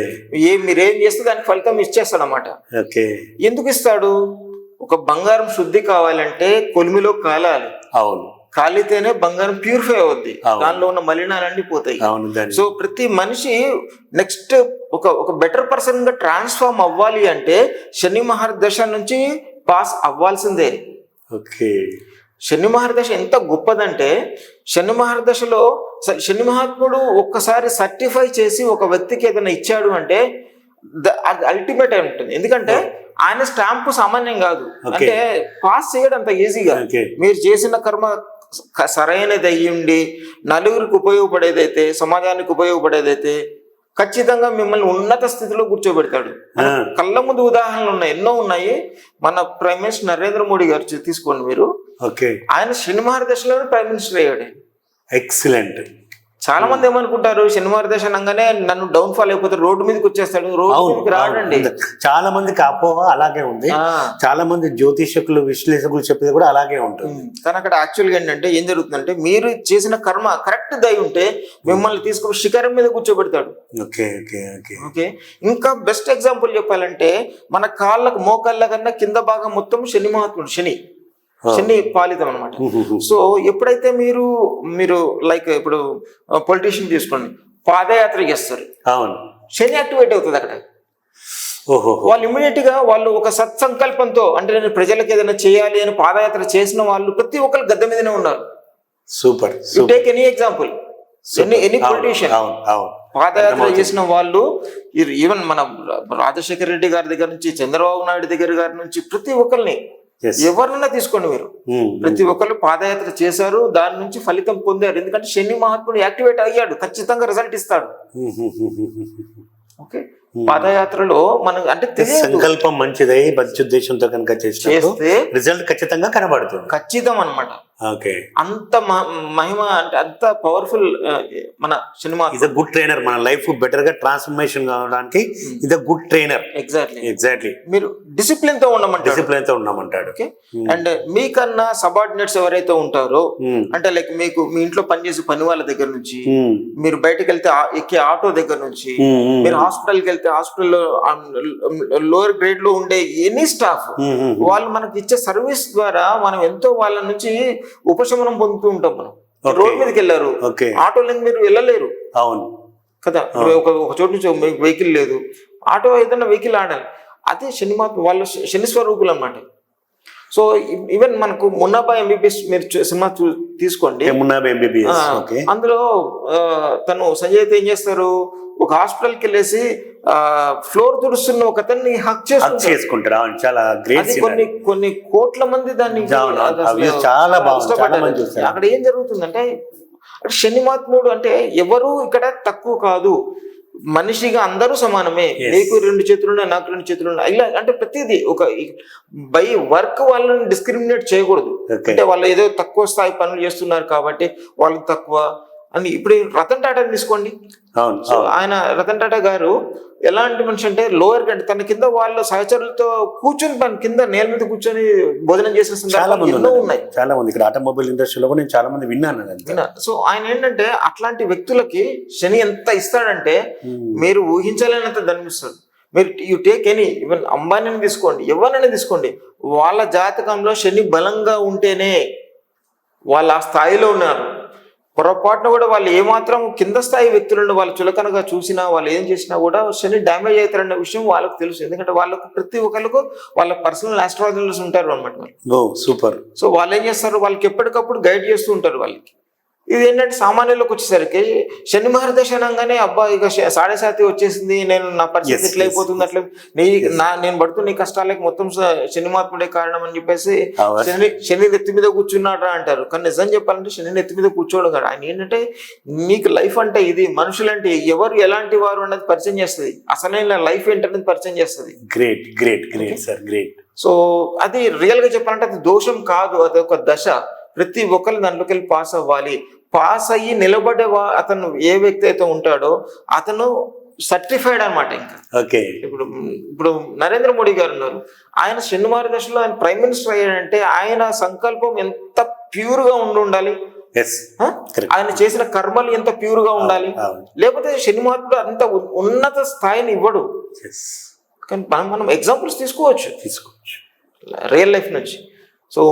Speaker 2: మీరేం చేస్తే దానికి ఫలితం ఇచ్చేస్తాడు అనమాట.
Speaker 1: ఓకే.
Speaker 2: ఎందుకు ఇస్తాడు? ఒక బంగారం శుద్ధి కావాలంటే కొలిమిలో కాలాలి.
Speaker 1: అవును.
Speaker 2: కాలితేనే బంగారం ప్యూరిఫై అవుద్ది, దానిలో ఉన్న మలినాలన్నీ పోతాయి. సో ప్రతి మనిషి నెక్స్ట్ ఒక బెటర్ పర్సన్ గా ట్రాన్స్ఫార్మ్ అవ్వాలి అంటే శని మహర్దశ నుంచి పాస్ అవ్వాల్సిందే.
Speaker 1: ఓకే.
Speaker 2: శని మహర్దశ ఎంత గొప్పదంటే, శని మహర్దశలో శని మహాత్ముడు ఒక్కసారి సర్టిఫై చేసి ఒక వ్యక్తికి ఏదైనా ఇచ్చాడు అంటే అది అల్టిమేట్ అయి ఉంటుంది. ఎందుకంటే ఆయన స్టాంపు సామాన్యం కాదు. అంటే పాస్ చేయడం అంత ఈజీగా, మీరు చేసిన కర్మ సరైనది అయ్యుండి నలుగురికి ఉపయోగపడేదైతే, సమాజానికి ఉపయోగపడేదైతే ఖచ్చితంగా మిమ్మల్ని ఉన్నత స్థితిలో కూర్చోబెడతాడు. కళ్ళ ముందు ఉదాహరణలు ఉన్నాయి, ఎన్నో ఉన్నాయి. మన ప్రైమ్ మినిస్టర్ నరేంద్ర మోడీ గారు తీసుకోండి మీరు.
Speaker 1: ఓకే.
Speaker 2: ఆయన శని మహర్దశలో ప్రైమ్ మినిస్టర్ అయ్యాడు.
Speaker 1: ఎక్సలెంట్.
Speaker 2: చాలా మంది ఏమనుకుంటారు శని మహాదశ అనగానే నన్ను డౌన్ ఫాల్ అయిపోతాడు, రోడ్డు మీదకి వచ్చేస్తాడు. రోడ్డు మీదకి రాడండి.
Speaker 1: చాలా మందికి అపోహ అలాగే ఉంది. చాలా మంది జ్యోతిషకులు విశ్లేషకులు చెప్పేది కూడా అలాగే ఉంటుంది.
Speaker 2: కానీ అక్కడ యాక్చువల్గా ఏంటంటే ఏం జరుగుతుందంటే మీరు చేసిన కర్మ కరెక్ట్ దై ఉంటే మిమ్మల్ని తీసుకుని శిఖరం మీద కూర్చోబెడతాడు.
Speaker 1: Okay okay okay
Speaker 2: okay. ఇంకా బెస్ట్ ఎగ్జాంపుల్ చెప్పాలంటే మన కాళ్ళకు మోకాళ్ళ కన్నా కింద భాగం మొత్తం శని మహాత్ముడు, శని పాలితం అనమాట. సో ఎప్పుడైతే మీరు లైక్ ఇప్పుడు పొలిటీషియన్ తీసుకోండి, పాదయాత్ర చేస్తారు,
Speaker 1: అవును,
Speaker 2: శని యాక్టివేట్ అవుతుంది అక్కడ. వాళ్ళు ఇమీడియట్ గా వాళ్ళు ఒక సత్సంకల్పంతో, అంటే నేను ప్రజలకు ఏదైనా చేయాలి అని పాదయాత్ర చేసిన వాళ్ళు ప్రతి ఒక్కరు గద్దె మీదనే ఉన్నారు.
Speaker 1: Super.
Speaker 2: You take any example, any politician పాదయాత్ర చేసిన వాళ్ళు, ఈవెన్ మన రాజశేఖర రెడ్డి గారి దగ్గర నుంచి చంద్రబాబు నాయుడు గారి నుంచి ప్రతి ఒక్కరిని ఎవరినైనా తీసుకోండి మీరు, ప్రతి ఒక్కరు పాదయాత్ర చేశారు, దాని నుంచి ఫలితం పొందారు. ఎందుకంటే శని మహాత్ముడు యాక్టివేట్ అయ్యాడు, ఖచ్చితంగా రిజల్ట్ ఇస్తాడు. ఓకే. పాదయాత్రలో మనకు అంటే
Speaker 1: సంకల్పం మంచిదై మంచి ఉద్దేశంతో కనుక చేస్తే రిజల్ట్ ఖచ్చితంగా కనబడుతుంది.
Speaker 2: ఖచ్చితం అన్నమాట.
Speaker 1: ఓకే.
Speaker 2: అంత మహిమ అంటే అంత పవర్ఫుల్ మన సినిమా.
Speaker 1: ఇది గుడ్ ట్రైనర్, మన లైఫ్ బెటర్ గా ట్రాన్స్ఫర్మేషన్ కావడానికి ఇది గుడ్ ట్రైనర్. ఎగ్జాక్ట్లీ మీరు
Speaker 2: డిసిప్లిన్ తో ఉండమంటాడు. ఓకే. అండ్ మీకన్నా సబార్డినేట్స్ ఎవరైతే ఉంటారో, అంటే లైక్ మీకు మీ ఇంట్లో పనిచేసే పని వాళ్ళ దగ్గర నుంచి, మీరు బయటకు వెళ్తే ఎక్కే ఆటో దగ్గర నుంచి, మీరు హాస్పిటల్కి వెళ్తే హాస్పిటల్లో లోయర్ గ్రేడ్ లో ఉండే ఎనీ స్టాఫ్, వాళ్ళు మనకి ఇచ్చే సర్వీస్ ద్వారా మనం ఎంతో వాళ్ళ నుంచి ఉపశమనం పొందుతూ ఉంటాం. మనం రోడ్ మీదకి వెళ్ళారు, ఆటోలో మీరు వెళ్ళలేరు.
Speaker 1: అవును
Speaker 2: కదా. ఒక చోటు నుంచి వెహికల్ లేదు, ఆటో ఏదైనా వెహికల్ ఆడాలి. అదే శని వాళ్ళు శని స్వరూపులు అన్నమాట. సో ఈవెన్ మనకు మున్నాబాయ్ ఎంబీబీఎస్ మీరు సినిమా తీసుకోండి, అందులో తను సంజయ్ ఏం చేస్తారు, ఒక హాస్పిటల్కి వెళ్ళేసి ఫ్లోర్ తుడుస్తున్న ఒక అతన్ని హక్
Speaker 1: చేసుకుంటారు. చాలా గ్రేట్.
Speaker 2: కొన్ని కోట్ల మంది దాన్ని
Speaker 1: చాలా ఇష్టపడ్డారు.
Speaker 2: అక్కడ ఏం జరుగుతుందంటే శని మహాత్ముడు అంటే ఎవరు ఇక్కడ తక్కువ కాదు, మనిషిగా అందరూ సమానమే. నీకు 2 చేతులున్నా, నాకు 2 చేతులున్నా, ఇలా అంటే ప్రతిదీ ఒక బై వర్క్ వాళ్ళని డిస్క్రిమినేట్ చేయకూడదు. అంటే వాళ్ళు ఏదో తక్కువ స్థాయి పనులు చేస్తున్నారు కాబట్టి వాళ్ళకి తక్కువ అని. ఇప్పుడు రతన్ టాటా తీసుకోండి. సో ఆయన రతన్ టాటా గారు ఎలాంటి మనిషి అంటే లోయర్ కంటే తన కింద వాళ్ళ సహచరులతో కూర్చొని తన కింద నేల మీద కూర్చొని భోజనం చేసిన సందర్భాలు ఎన్నో ఉన్నాయి.
Speaker 1: చాలా మంది ఇక్కడ ఆటోమొబైల్ ఇండస్ట్రీలో కూడా నేను చాలా మంది విన్నాను.
Speaker 2: సో ఆయన ఏంటంటే అట్లాంటి వ్యక్తులకి శని ఎంత ఇస్తాడంటే మీరు ఊహించలేనంత ధనమిస్తాడు. మీరు యు టేక్ ఎనీ, ఈవెన్ అంబానీని తీసుకోండి, ఎవరినైనా తీసుకోండి, వాళ్ళ జాతకంలో శని బలంగా ఉంటేనే వాళ్ళు ఆ స్థాయిలో ఉన్నారు. పొరపాటున కూడా వాళ్ళు ఏమాత్రం కింద స్థాయి వ్యక్తులను వాళ్ళు చులకనగా చూసినా, వాళ్ళు ఏం చేసినా కూడా శని డ్యామేజ్ అవుతారన్న విషయం వాళ్ళకు తెలుసు. ఎందుకంటే వాళ్ళకు ప్రతి ఒక్కరికి వాళ్ళ పర్సనల్ ఆస్ట్రాలజర్స్ ఉంటారు అన్నమాట.
Speaker 1: సూపర్.
Speaker 2: సో వాళ్ళు ఏం చేస్తారు, వాళ్ళకి ఎప్పటికప్పుడు గైడ్ చేస్తూ ఉంటారు వాళ్ళకి. ఇది ఏంటంటే సామాన్యులకు వచ్చేసరికి శని మహాదశ అనగానే అబ్బా ఇక 7.5 వచ్చేసింది, నేను నా పరిస్థితి ఎట్లా అయిపోతుంది, అట్లా నేను పడుతున్న నీ కష్టాలకి మొత్తం శని మహాత్ముడే కారణం అని చెప్పేసి శని నెత్తి మీద కూర్చున్నాడా అంటారు. కానీ నిజం చెప్పాలంటే శని నెత్తి మీద కూర్చోవడం కాదు. ఆయన ఏంటంటే నీకు లైఫ్ అంటే ఇది, మనుషులంటే ఎవరు ఎలాంటి వారు అన్నది పరిచయం చేస్తుంది, అసలైన లైఫ్ ఏంటనేది పరిచయం చేస్తుంది.
Speaker 1: Great great great sir, great.
Speaker 2: So అది రియల్ గా చెప్పాలంటే అది దోషం కాదు, అది ఒక దశ. ప్రతి ఒక్కరు దాంట్లోకి వెళ్ళి పాస్ అవ్వాలి. పాస్ అయ్యి నిలబడే అతను ఏ వ్యక్తి అయితే ఉంటాడో అతను సర్టిఫైడ్ అనమాట. ఇంకా
Speaker 1: ఓకే.
Speaker 2: ఇప్పుడు నరేంద్ర మోడీ గారు ఉన్నారు, ఆయన శని మహాదశలో ఆయన ప్రైమ్ మినిస్టర్ అయ్యాడంటే ఆయన సంకల్పం ఎంత ప్యూర్ గా ఉండాలి, ఆయన చేసిన కర్మలు ఎంత ప్యూర్ గా ఉండాలి. లేకపోతే శని మహాత్ముడు అంత ఉన్నత స్థాయిని ఇవ్వడు. కానీ మనం ఎగ్జాంపుల్స్ తీసుకోవచ్చు రియల్ లైఫ్ నుంచి. సో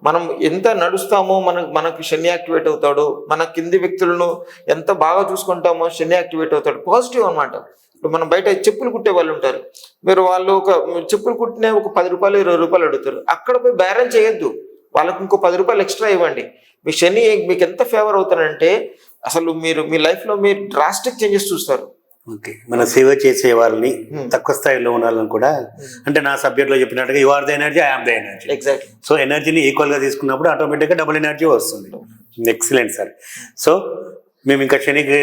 Speaker 2: మనం ఎంత నడుస్తామో మనకు శని యాక్టివేట్ అవుతాడు, మన కింది వ్యక్తులను ఎంత బాగా చూసుకుంటామో శని యాక్టివేట్ అవుతాడు. పాజిటివ్ అనమాట. ఇప్పుడు మనం బయట చెప్పులు కుట్టే వాళ్ళు ఉంటారు, మీరు వాళ్ళు ఒక చెప్పులు కుట్టిన ఒక 10 రూపాయలు 20 రూపాయలు అడుగుతారు. అక్కడ పోయి బేరం చేయొద్దు, వాళ్ళకు ఇంకో 10 రూపాయలు ఎక్స్ట్రా ఇవ్వండి. మీ శని మీకు ఎంత ఫేవర్ అవుతారంటే అసలు మీరు మీ లైఫ్లో మీరు డ్రాస్టిక్ చేంజెస్ చూస్తారు.
Speaker 1: ఓకే. మన సేవ చేసే వాళ్ళని తక్కువ స్థాయిలో ఉన్న వాళ్ళని కూడా, అంటే నా సబ్జెక్ట్లో చెప్పినట్టుగా you are the energy, I am the energy.
Speaker 2: Exactly.
Speaker 1: So ఎనర్జీని ఈక్వల్గా తీసుకున్నప్పుడు ఆటోమేటిక్గా డబుల్ ఎనర్జీ వస్తుంది. Excellent sir. సో మేము ఇంకా శనికి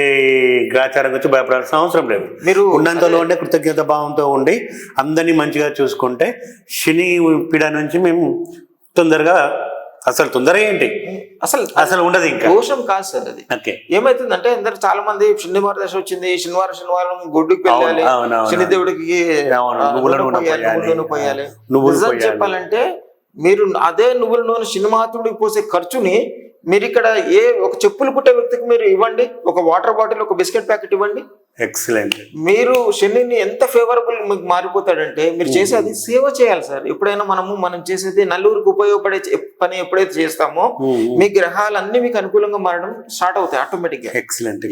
Speaker 1: గ్రాచారం గురించి భయపడాల్సిన అవసరం లేదు. మీరు ఉన్నంతలో ఉండే కృతజ్ఞత భావంతో ఉండి అందరినీ మంచిగా చూసుకుంటే శని పీడ నుంచి మేము తొందరగా అసలు తొందర ఏంటి,
Speaker 2: అసలు
Speaker 1: అసలు ఉండదు ఇంకా.
Speaker 2: దోషం కాదు సార్ అది.
Speaker 1: ఓకే.
Speaker 2: ఏమైతుందంటే అందరు చాలా మంది శనివారం దశ వచ్చింది, శనివారం గొడ్డుకు వెళ్ళాలి, శనిదేవుడికి నువ్వుల నూనె పోయాలి. నిజం చెప్పాలంటే మీరు అదే నువ్వుల నూనె శనిమాతుడికి పోసే ఖర్చుని మీరు ఇక్కడ ఒక చెప్పులు కుట్టే వ్యక్తికి మీరు ఇవ్వండి, ఒక వాటర్ బాటిల్, ఒక బిస్కెట్ ప్యాకెట్ ఇవ్వండి.
Speaker 1: ఎక్సలెంట్.
Speaker 2: మీరు శనిని ఎంత ఫేవరబుల్ మీకు మారిపోతాడంటే మీరు చేసేది సేవ చేయాలి సార్. ఎప్పుడైనా మనం చేసేది నలుగురికి ఉపయోగపడే పని ఎప్పుడైతే చేస్తామో మీ గ్రహాలన్నీ మీకు అనుకూలంగా మారడం స్టార్ట్ అవుతాయి ఆటోమేటిక్ గా.
Speaker 1: ఎక్సలెంట్.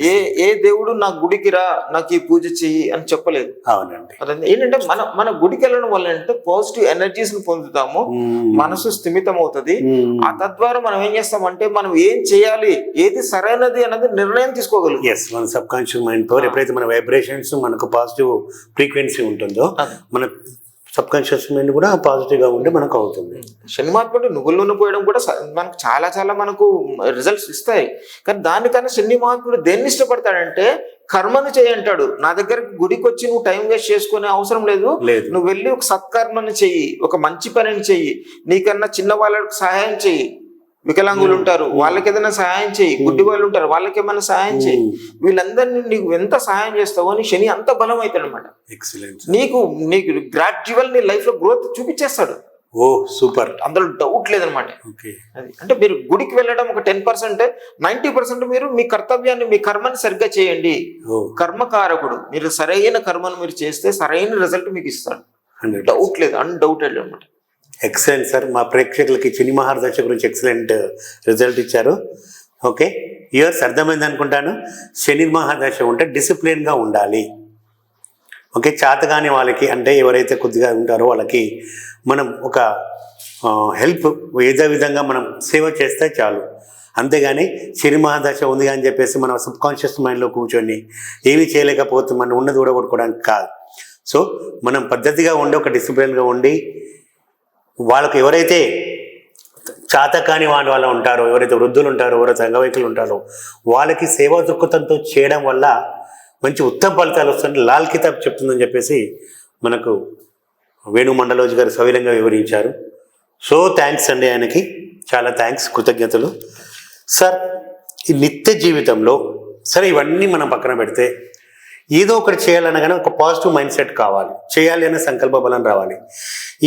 Speaker 2: ఏ దేవుడు నా గుడికి రా, నాకు ఈ పూజ చెయ్యి అని చెప్పలేదు.
Speaker 1: అవునండి.
Speaker 2: ఏంటంటే మన గుడికి వెళ్ళడం వల్ల అంటే పాజిటివ్ ఎనర్జీస్ ని పొందుతాము, మనసు స్థిమితం అవుతుంది. ఆ తద్వారా మనం ఏం చేస్తామంటే మనం ఏం చేయాలి, ఏది సరైనది అన్నది నిర్ణయం తీసుకోగలుగుతాం.
Speaker 1: ఎస్, మన సబ్ కాన్షియస్ మైండ్ పవర్ ఎప్పుడైతే మన వైబ్రేషన్స్ మనకు పాజిటివ్ ఫ్రీక్వెన్సీ ఉంటుందో మన సబ్ కాన్షియస్ మైండ్ కూడా పాజిటివ్ గా ఉండి మనకు అవుతుంది.
Speaker 2: శనిమాత్ముడు నువ్వుల నూనె పోయడం కూడా మనకు చాలా మనకు రిజల్ట్స్ ఇస్తాయి. కానీ దానికన్నా శని మహాత్ముడు దేన్ని ఇష్టపడతాడంటే కర్మను చేయంటాడు. నా దగ్గర గుడికి వచ్చి నువ్వు టైం వేస్ట్ చేసుకునే అవసరం లేదు, నువ్వు వెళ్ళి ఒక సత్కర్మని చెయ్యి, ఒక మంచి పనిని చెయ్యి, నీకన్నా చిన్న వాళ్ళకి సహాయం చెయ్యి. వికలాంగులు ఉంటారు, వాళ్ళకి ఏదైనా సహాయం చేయి, గుడ్డి వాళ్ళు ఉంటారు, వాళ్ళకి ఏమైనా సహాయం చేయి. వీళ్ళందరినీ నీకు ఎంత సహాయం చేస్తావో నీ శని అంత బలం అవుతాడు అనమాట. నీకు గ్రాడ్యువల్ నీ లైఫ్ లో గ్రోత్ చూపించేస్తాడు.
Speaker 1: ఓ సూపర్,
Speaker 2: అందులో డౌట్ లేదనమాట. అంటే మీరు గుడికి వెళ్ళడం ఒక 10%, 90% మీరు మీ కర్తవ్యాన్ని, మీ కర్మని సరిగ్గా చేయండి. కర్మకారకుడు, మీరు సరైన కర్మను మీరు చేస్తే సరైన రిజల్ట్ మీకు ఇస్తాడు. డౌట్ లేదు, అన్డౌటెడ్ అనమాట.
Speaker 1: Excellent sir. మా ప్రేక్షకులకి శని మహాదశ గురించి ఎక్సలెంట్ రిజల్ట్ ఇచ్చారు. ఓకే, ఇయర్స్ అర్థమైంది అనుకుంటాను. శని మహాదశ ఉంటే డిసిప్లిన్గా ఉండాలి. ఓకే, చేతగాని వాళ్ళకి అంటే ఎవరైతే కొద్దిగా ఉంటారో వాళ్ళకి మనం ఒక హెల్ప్ ఏదో విధంగా మనం సేవ చేస్తే చాలు. అంతేగాని శని మహాదశ ఉంది అని చెప్పేసి మనం సబ్ కాన్షియస్ మైండ్లో కూర్చొని ఏమీ చేయలేకపోతే మనం ఉన్నది ఊడగొట్టుకోవడానికి కాదు. సో మనం పద్ధతిగా ఉండి ఒక డిసిప్లిన్గా ఉండి వాళ్ళకి ఎవరైతే చాతకాని వాళ్ళు ఉంటారో, ఎవరైతే వృద్ధులు ఉంటారో, ఎవరైతే అంగవైకలు ఉంటారో వాళ్ళకి సేవా దృక్పథంతో చేయడం వల్ల మంచి ఉత్తమ ఫలితాలు వస్తుంది. లాల్ కితాబ్ చెప్తుందని చెప్పేసి మనకు వేణు మండలోజ్ గారు సవిలంగా వివరించారు. సో థ్యాంక్స్ అండి, ఆయనకి చాలా థ్యాంక్స్, కృతజ్ఞతలు. సార్, ఈ నిత్య జీవితంలో సరే ఇవన్నీ మనం పక్కన పెడితే ఏదో ఒకటి చేయాలన్నా కానీ ఒక పాజిటివ్ మైండ్ సెట్ కావాలి, చేయాలి అనే సంకల్ప బలం రావాలి.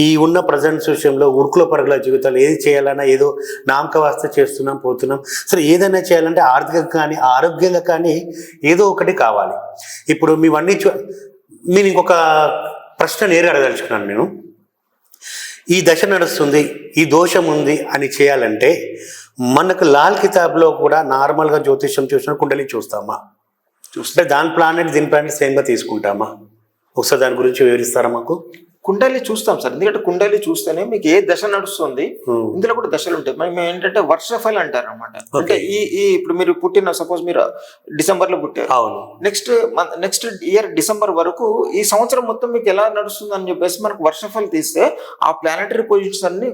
Speaker 1: ఈ ఉన్న ప్రజెంట్ విషయంలో ఉరుకుల పరుగుల జీవితాలు ఏది చేయాలన్నా ఏదో నామకవాస్త చేస్తున్నాం పోతున్నాం. సరే ఏదైనా చేయాలంటే ఆర్థికంగా కానీ ఆరోగ్యంగా కానీ ఏదో ఒకటి కావాలి. ఇప్పుడు మీవన్నీ నేను ఇంకొక ప్రశ్న నేరుగా అడగదలుచుకున్నాను. నేను ఈ దశ నడుస్తుంది, ఈ దోషం ఉంది అని చేయాలంటే మనకు లాల్ కితాబ్లో కూడా నార్మల్గా జ్యోతిష్యం చూసిన కుండలి చూస్తామా, చూస్తే దాని ప్లానెట్ దీని ప్లానెట్ సేమ్గా తీసుకుంటామా? ఒకసారి దాని గురించి వివరిస్తారా మాకు?
Speaker 2: కుండలి చూస్తాం సార్, ఎందుకంటే కుండలి చూస్తేనే మీకు ఏ దశ నడుస్తుంది, ఇందులో కూడా దశలు ఉంటాయి. మేము ఏంటంటే వర్షఫల్ అంటారు అనమాట. అంటే ఈ ఇప్పుడు మీరు పుట్టిన సపోజ్ మీరు డిసెంబర్ లో పుట్టారు,
Speaker 1: అవును,
Speaker 2: నెక్స్ట్ ఇయర్ డిసెంబర్ వరకు ఈ సంవత్సరం మొత్తం మీకు ఎలా నడుస్తుంది అని చెప్పేసి మనకు వర్షఫల్ తీస్తే ఆ ప్లానెటరీ పొజిషన్స్ అన్ని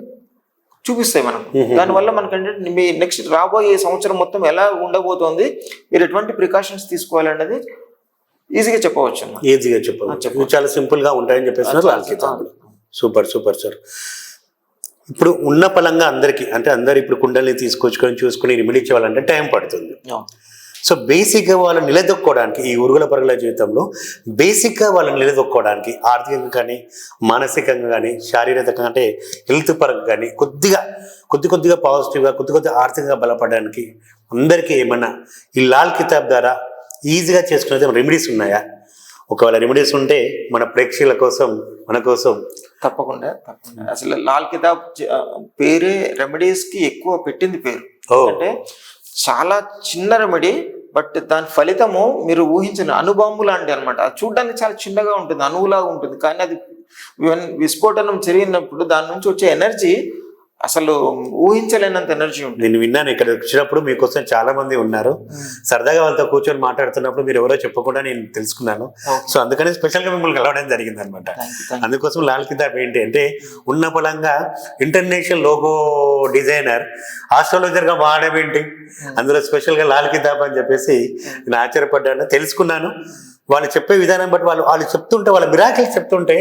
Speaker 2: చూపిస్తాయి మనకు. దానివల్ల మనకంటే మీ నెక్స్ట్ రాబోయే సంవత్సరం మొత్తం ఎలా ఉండబోతోంది, మీరు ఎటువంటి ప్రికాషన్స్ తీసుకోవాలనేది ఈజీగా చెప్పవచ్చు.
Speaker 1: ఈజీగా చెప్పవచ్చు, చాలా సింపుల్ గా ఉంటాయని చెప్పేసి Lal Kitab. Super super sir. ఇప్పుడు ఉన్న పలంగా అందరికీ అంటే అందరు ఇప్పుడు కుండల్ని తీసుకొచ్చుకొని చూసుకుని రెమెడీ చేయాలంటే టైం పడుతుంది. సో బేసిక్గా వాళ్ళని నిలదొక్కోవడానికి ఈ ఉరుగుల పరుగుల జీవితంలో బేసిక్గా వాళ్ళని నిలదొక్కోవడానికి ఆర్థికంగా కానీ మానసికంగా కానీ శారీరకంగా అంటే హెల్త్ పరంగా కానీ కొద్దిగా పాజిటివ్గా కొద్దిగా ఆర్థికంగా బలపడడానికి అందరికీ ఏమన్నా ఈ లాల్ కితాబ్ ద్వారా ఈజీగా చేసుకునేది రెమెడీస్ ఉన్నాయా? ఒకవేళ రెమెడీస్ ఉంటే మన ప్రేక్షకుల కోసం మన కోసం
Speaker 2: తప్పకుండా అసలు లాల్ కితాబ్ పేరే రెమెడీస్ కి ఎక్కువ పెట్టింది పేరు. అంటే చాలా చిన్న రెమెడీ, బట్ దాని ఫలితము మీరు ఊహించిన అణుబాంబు లాంటి అనమాట. అది చూడడానికి చాలా చిన్నగా ఉంటుంది, అణువులాగా ఉంటుంది, కానీ అది విస్ఫోటనం జరిగినప్పుడు దాని నుంచి వచ్చే ఎనర్జీ అసలు ఊహించలేనంత ఎనర్జీ ఉంటుంది.
Speaker 1: నేను విన్నాను, ఇక్కడ వచ్చినప్పుడు మీకోసం చాలా మంది ఉన్నారు, సరదాగా వాళ్ళతో కూర్చొని మాట్లాడుతున్నప్పుడు మీరు ఎవరో చెప్పకుండా నేను తెలుసుకున్నాను. సో అందుకని స్పెషల్గా మిమ్మల్ని కలవడం జరిగింది అనమాట. అందుకోసం లాల్ కితాబ్ ఏంటి అంటే ఉన్న పలంగా ఇంటర్నేషనల్ లోగో డిజైనర్ ఆస్ట్రాలజర్గా వాడడం ఏంటి, అందులో స్పెషల్గా లాల్ కితాబ్ అని చెప్పేసి నేను ఆశ్చర్యపడ్డాను, తెలుసుకున్నాను. వాళ్ళు చెప్పే విధానం బట్టి వాళ్ళు చెప్తుంటే వాళ్ళ మిరాకిల్స్ చెప్తుంటే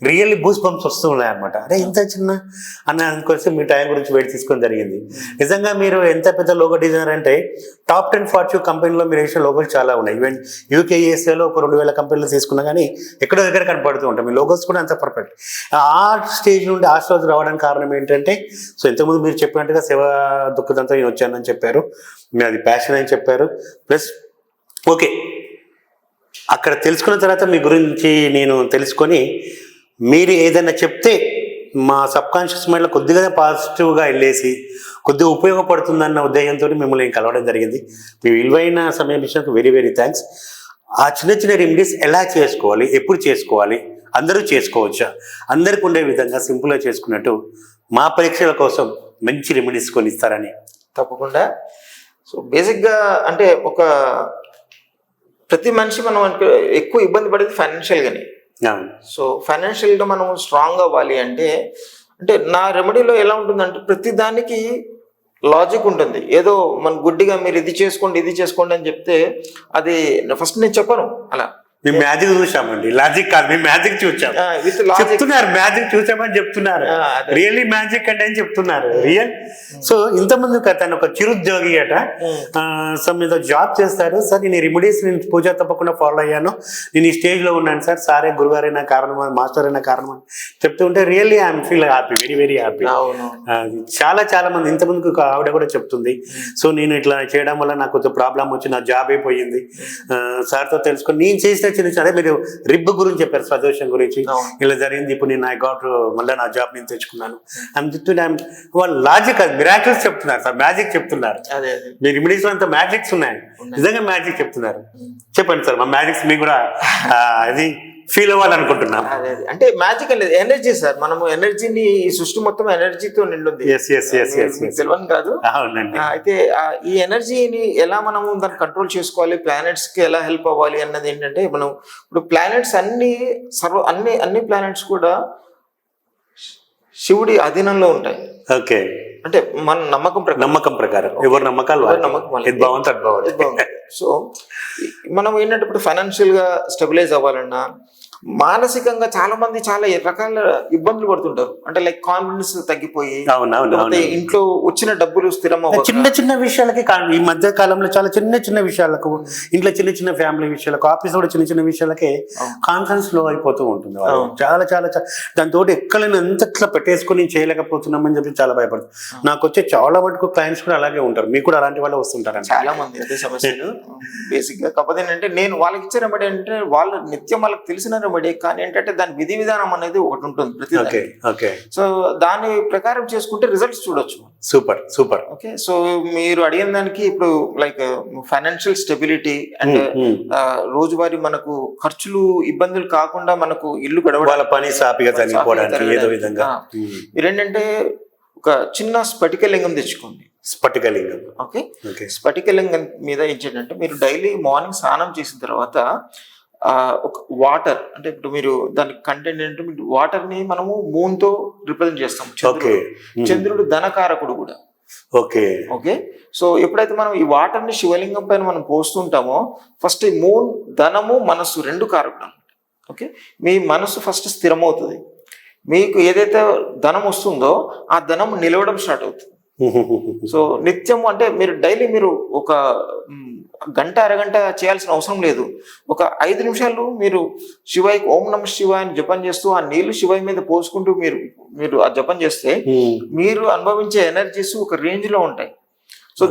Speaker 1: రియల్లీ బూస్ బంప్స్ వస్తూ ఉన్నాయి అనమాట. అరే ఇంత చిన్న అన్న అనుకోసి మీ టైం గురించి వెయిట్ తీసుకొని జరిగింది. నిజంగా మీరు ఎంత పెద్ద లోగో డిజైనర్ అంటే టాప్ 10 ఫార్చ్యూన్ కంపెనీలో మీరు వేసిన లోగోలు చాలా ఉన్నాయి. ఈవెన్ యూకేఎస్ఏలో ఒక 2000 కంపెనీలు తీసుకున్నా కానీ ఎక్కడో దగ్గర కనపడుతూ ఉంటాయి. మీ లోగోస్ కూడా అంత పర్ఫెక్ట్. ఆ స్టేజ్ నుండి ఆ స్టేజ్ రావడానికి కారణం ఏంటంటే, సో ఇంతకుముందు మీరు చెప్పినట్టుగా సేవ దుఃఖదంతో నేను వచ్చానని చెప్పారు, మీరు అది ప్యాషన్ అని చెప్పారు. ప్లస్ ఓకే, అక్కడ తెలుసుకున్న తర్వాత మీ గురించి నేను తెలుసుకొని మీరు ఏదైనా చెప్తే మా సబ్కాన్షియస్ మైండ్లో కొద్దిగా పాజిటివ్గా వెళ్ళేసి కొద్దిగా ఉపయోగపడుతుందన్న ఉద్దేశంతో మిమ్మల్ని కలవడం జరిగింది. మీ విలువైన సమయం ఇచ్చినందుకు వెరీ వెరీ థ్యాంక్స్. ఆ చిన్న చిన్న రెమెడీస్ ఎలా చేసుకోవాలి, ఎప్పుడు చేసుకోవాలి, అందరూ చేసుకోవచ్చా, అందరికి ఉండే విధంగా సింపుల్గా చేసుకున్నట్టు మా పరీక్షల కోసం మంచి రెమెడీస్ కొని ఇస్తారని.
Speaker 2: తప్పకుండా. సో బేసిక్గా అంటే ప్రతి మనిషి మనం ఎక్కువ ఇబ్బంది పడేది ఫైనాన్షియల్గానే. సో ఫైనాన్షియల్గా మనం స్ట్రాంగ్ అవ్వాలి అంటే నా రెమెడీలో ఎలా ఉంటుందంటే ప్రతి దానికి లాజిక్ ఉంటుంది. ఏదో మన గుడ్డిగా మీరు ఇది చేసుకోండి అని చెప్తే అది ఫస్ట్ నేను చెప్పను. అలా
Speaker 1: మేము మ్యాజిక్ చూసామండి, లాజిక్ కాదు, మేము మ్యాజిక్ చూసాం. చెప్తున్నారు మ్యాజిక్ చూసామని చెప్తున్నారు, రియల్లీ మ్యాజిక్ అంటే అని చెప్తున్నారు. రియల్. సో ఇంతమంది తను ఒక చిరుద్యోగి అట, సో మీద జాబ్ చేస్తారు సార్. నేను రెమెడీస్ నేను పూజ తప్పకుండా ఫాలో అయ్యాను, నేను ఈ స్టేజ్ లో ఉన్నాను సార్, సారే గురుగారైనా కారణం, మాస్టర్ అయినా కారణం అని చెప్తూ ఉంటే really I'm feel happy, very very happy. చాలా మంది ఇంతమందికి ఆవిడ కూడా చెప్తుంది, సో నేను ఇట్లా చేయడం వల్ల నాకు కొంచెం ప్రాబ్లం వచ్చి నా జాబ్ అయిపోయింది సార్తో తెలుసుకొని నేను చేసిన చిన్న అదే మీరు రిబ్ గురించి చెప్పారు, స్వదోషం గురించి ఇలా జరిగింది, ఇప్పుడు నేను ఐ గాట్ మళ్ళీ నా జాబ్ నేను తెచ్చుకున్నాను అని చెప్తుంటే వాళ్ళు లాజిక్ మిరాకిల్స్ చెప్తున్నారు సార్, మ్యాజిక్ చెప్తున్నారు. మీ రెమెడీస్ అంతా మ్యాజిక్స్ ఉన్నాయి, నిజంగా మ్యాజిక్ చెప్తున్నారు. చెప్పండి సార్, మా మ్యాజిక్స్ మీకు కూడా అది ఫీల్ అవ్వాలనుకుంటున్నాం.
Speaker 2: అంటే మ్యాజిక్ అనేది ఎనర్జీ సార్. మనము ఎనర్జీని, ఈ సృష్టి మొత్తం ఎనర్జీతో నిండుంది, తెలియని కాదు. అయితే ఈ ఎనర్జీని ఎలా మనము దాన్ని కంట్రోల్ చేసుకోవాలి, ప్లానెట్స్ కి ఎలా హెల్ప్ అవ్వాలి అన్నది ఏంటంటే, మనం ఇప్పుడు ప్లానెట్స్ అన్ని ప్లానెట్స్ కూడా శివుడి అధీనంలో ఉంటాయి.
Speaker 1: ఓకే,
Speaker 2: అంటే మన నమ్మకం ప్రకారం ఎవరి నమ్మకాలు సో మనం ఏంటంటే ఇప్పుడు ఫైనాన్షియల్ గా స్టెబిలైజ్ అవ్వాలన్నా, మానసికంగా చాలా మంది చాలా రకాల ఇబ్బందులు పడుతుంటారు. అంటే లైక్ కాన్ఫిడెన్స్ తగ్గిపోయి, ఇంట్లో వచ్చిన డబ్బులు స్థిరం
Speaker 1: చిన్న విషయాలకి, ఈ మధ్య కాలంలో చాలా చిన్న విషయాలకు, ఇంట్లో చిన్న ఫ్యామిలీ విషయాలకు, ఆఫీస్ కూడా చిన్న విషయాలకే కాన్ఫిడెన్స్ లో అయిపోతూ ఉంటుంది. చాలా దాంతో ఎక్కడైనా అంతట్లా పెట్టేసుకొని చేయలేకపోతున్నామని చెప్పి చాలా భయపడుతుంది. నాకు వచ్చే చాలా మటుకు క్లయింట్స్ కూడా అలాగే ఉంటారు. మీకు కూడా అలాంటి వాళ్ళు వస్తుంటారు
Speaker 2: చాలా మంది అదే సమస్యలు బేసిక్ గా. కాకపోతే ఏంటంటే నేను వాళ్ళకి ఇచ్చే రెమెడీ ఏంటంటే వాళ్ళు నిత్యం వాళ్ళకి తెలిసిన రెమెడీ, కానీ ఏంటంటే దాని విధి విధానం అనేది ఒకటి ఉంటుంది ప్రతి. సో దాని ప్రకారం చేసుకుంటే రిజల్ట్స్ చూడొచ్చు.
Speaker 1: సూపర్.
Speaker 2: ఓకే, సో మీరు అడిగిన దానికి ఇప్పుడు లైక్ ఫైనాన్షియల్ స్టెబిలిటీ అండ్ రోజువారీ మనకు ఖర్చులు ఇబ్బందులు కాకుండా మనకు ఇల్లు గడవడం,
Speaker 1: పని సాపిగా జరిగిపోవడానికి ఏదో విధంగా
Speaker 2: మీరేంటంటే ఒక చిన్న స్ఫటికలింగం తెచ్చుకోండి.
Speaker 1: స్ఫటికలింగం.
Speaker 2: ఓకే, స్ఫటికలింగం మీద ఏంటంటే మీరు డైలీ మార్నింగ్ స్నానం చేసిన తర్వాత ఒక వాటర్, అంటే ఇప్పుడు మీరు దాని కంటెంట్ ఏంటంటే వాటర్ ని మనము మూన్ తో రిప్రజెంట్ చేస్తాం. చంద్రుడు ధనకారకుడు కూడా. ఓకే, సో ఎప్పుడైతే మనం ఈ వాటర్ ని శివలింగం పైన మనం పోస్తుంటామో, ఫస్ట్ ఈ మూన్ ధనము మనస్సు రెండు కారకుడు. ఓకే, మీ మనస్సు ఫస్ట్ స్థిరమవుతుంది. మీకు ఏదైతే ధనం వస్తుందో ఆ ధనం నిలవడం స్టార్ట్ అవుతుంది. సో నిత్యము అంటే మీరు డైలీ మీరు ఒక గంట అరగంట చేయాల్సిన అవసరం లేదు. ఒక 5 నిమిషాలు మీరు శివాయికి ఓం నమ శివాయ అని జపం చేస్తూ ఆ నీళ్లు శివాయి మీద పోసుకుంటూ మీరు ఆ జపం చేస్తే మీరు అనుభవించే ఎనర్జీస్ ఒక రేంజ్ లో ఉంటాయి. సో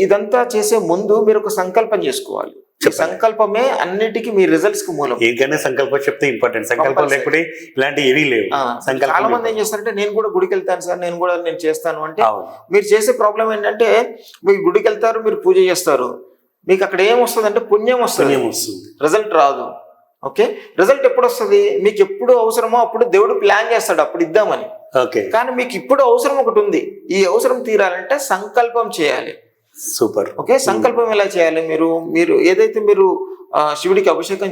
Speaker 2: ఇదంతా చేసే ముందు మీరు ఒక సంకల్పం చేసుకోవాలి. సంకల్పమే అన్నిటికీ మీ రిజల్ట్స్ కి మూలం.
Speaker 1: ఏంటంటే సంకల్పం చెప్తే ఇంపార్టెంట్, సంకల్పం లేకపోతే ఇలాంటి ఏవీ లేవు.
Speaker 2: చాలా మంది ఏం చేస్తారంటే నేను కూడా గుడికి వెళ్తాను సార్, నేను చేస్తాను అంటే, మీరు చేసే ప్రాబ్లం ఏంటంటే మీరు గుడికి వెళ్తారు, మీరు పూజ చేస్తారు, మీకు అక్కడ ఏం వస్తుంది అంటే పుణ్యం వస్తుంది, రిజల్ట్ రాదు. ఓకే, రిజల్ట్ ఎప్పుడు వస్తుంది? మీకు ఎప్పుడు అవసరమో అప్పుడు దేవుడు ప్లాన్ చేస్తాడు అప్పుడు ఇద్దామని. కానీ మీకు ఇప్పుడు అవసరం ఒకటి ఉంది, ఈ అవసరం తీరాలంటే సంకల్పం చేయాలి.
Speaker 1: సూపర్.
Speaker 2: ఓకే, సంకల్పం ఎలా చేయాలి? మీరు ఏదైతే మీరు శివుడికి అభిషేకం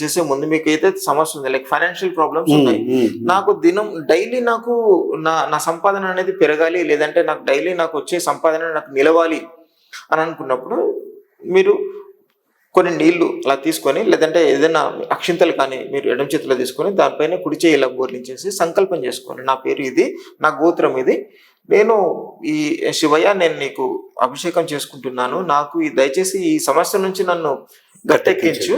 Speaker 2: చేసే ముందు మీకు ఏదైతే సమస్య ఉంది, లైక్ ఫైనాన్షియల్ ప్రాబ్లమ్స్ ఉన్నాయి, నాకు డైలీ నాకు నా సంపాదన అనేది పెరగాలి, లేదంటే నాకు డైలీ నాకు వచ్చే సంపాదన నాకు నిలవాలి అని అనుకున్నప్పుడు మీరు కొన్ని నీళ్లు అలా తీసుకొని, లేదంటే ఏదైనా అక్షింతలు కానీ మీరు ఎడమ చేతిలో తీసుకొని దానిపైన కుడి చేయి ఇలా బోర్లించేసి సంకల్పం చేసుకోండి. నా పేరు ఇది, నా గోత్రం ఇది, నేను ఈ శివయ్య నేను నీకు అభిషేకం చేసుకుంటున్నాను, నాకు ఈ దయచేసి ఈ సమస్య నుంచి నన్ను గట్టెక్కించు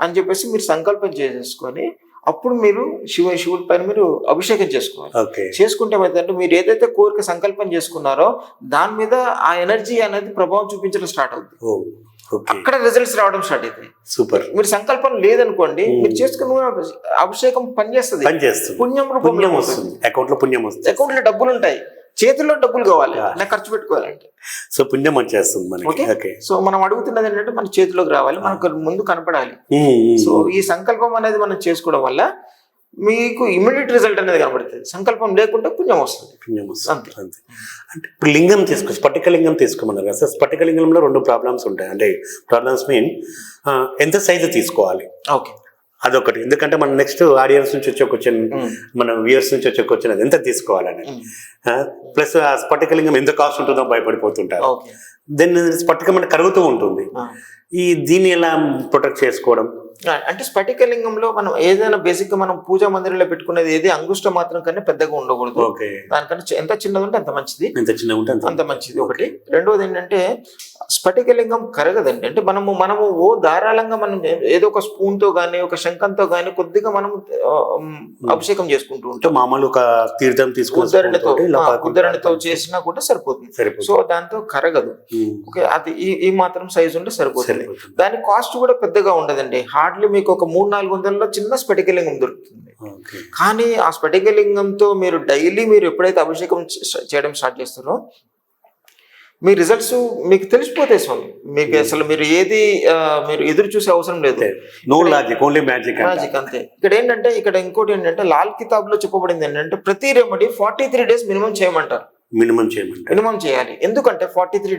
Speaker 2: అని చెప్పేసి మీరు సంకల్పం చేసేసుకొని అప్పుడు మీరు శివుడి పైన మీరు అభిషేకం చేసుకోవాలి. చేసుకుంటే ఏమైందంటే మీరు ఏదైతే కోరిక సంకల్పం చేసుకున్నారో దాని మీద ఆ ఎనర్జీ అనేది ప్రభావం చూపించడం స్టార్ట్ అవుతుంది. అక్కడ రిజల్ట్స్ రావడం స్టార్ట్ అవుతాయి.
Speaker 1: సూపర్.
Speaker 2: మీరు సంకల్పం లేదనుకోండి, మీరు చేసుకున్న అభిషేకం పనిచేస్తుంది, పుణ్యం వస్తుంది, అకౌంట్ లో డబ్బులు ఉంటాయి, చేతుల్లో డబ్బులు కావాలి, నాకు ఖర్చు పెట్టుకోవాలంటే
Speaker 1: సో పుణ్యం వచ్చేస్తుంది మనకి.
Speaker 2: సో మనం అడుగుతున్నది ఏంటంటే మన చేతిలోకి రావాలి, మనకు ముందు కనపడాలి. సో ఈ సంకల్పం అనేది మనం చేసుకోవడం వల్ల మీకు ఇమీడియట్ రిజల్ట్ అనేది కనబడుతుంది. సంకల్పం లేకుంటే పుణ్యం వస్తుంది.
Speaker 1: అంతే. అంటే ఇప్పుడు లింగం స్ఫటిక లింగం తీసుకోమన్నారు కదా సార్. స్ఫటిక లింగంలో 2 ప్రాబ్లమ్స్ ఉంటాయి. అంటే ప్రాబ్లమ్స్ మీన్ ఎంత సైజు తీసుకోవాలి,
Speaker 2: ఓకే,
Speaker 1: అదొకటి. ఎందుకంటే మన నెక్స్ట్ ఆడియన్స్ నుంచి వచ్చే క్వశ్చన్, మన వ్యూయర్స్ నుంచి వచ్చే క్వశ్చన్ అది ఎంత తీసుకోవాలని. ప్లస్ ఆ స్ఫటికలింగం ఎంత కాస్ట్ ఉంటుందో భయపడిపోతుంటారు. దెన్ స్ఫటికం అంటే కరుగుతూ ఉంటుంది. దీన్ని ఎలా ప్రొటెక్ట్ చేసుకోవడం
Speaker 2: అంటే స్ఫటికలింగంలో మనం ఏదైనా బేసిక్ గా మనం పూజా మందిరంలో పెట్టుకునేది ఏది అంగుష్ట మాత్రం కన్నా పెద్దగా ఉండకూడదు. దానికన్నా ఎంత చిన్నది ఉంటే అంత మంచిది, అంత మంచిది. ఒకటి. రెండోది ఏంటంటే స్ఫటికలింగం కరగదండి. అంటే మనము ధారాళంగా మనం ఏదో ఒక స్పూన్ తో గానీ ఒక శంఖంతో గానీ కొద్దిగా మనం అభిషేకం చేసుకుంటూ ఉంటాం.
Speaker 1: మామూలు ఒక తీర్థం
Speaker 2: ఉద్దరణతో చేసినా కూడా సరిపోతుంది. సో దాంతో కరగదు. ఓకే, అది ఈ మాత్రం సైజు ఉంటే సరిపోతుంది. దాని కాస్ట్ కూడా పెద్దగా ఉండదండి. హార్డ్లీ మీకు ఒక 300-400 చిన్న స్ఫటికలింగం దొరుకుతుంది. కానీ ఆ స్ఫటికలింగంతో మీరు డైలీ మీరు ఎప్పుడైతే అభిషేకం చేయడం స్టార్ట్ చేస్తారో మీ రిజల్ట్స్ మీకు తెలిసిపోతాయి స్వామి. మీకు అసలు మీరు మీరు ఎదురు చూసే అవసరం లేదు. మ్యాజిక్ అంతే. ఇక్కడ ఏంటంటే ఇంకోటి ఏంటంటే లాల్ కితాబ్ లో చెప్పబడింది ఏంటంటే ప్రతి రెమెడీ 43 days మినిమం చేయమంటారు. మినిమం చేయాలి. ఎందుకంటే 43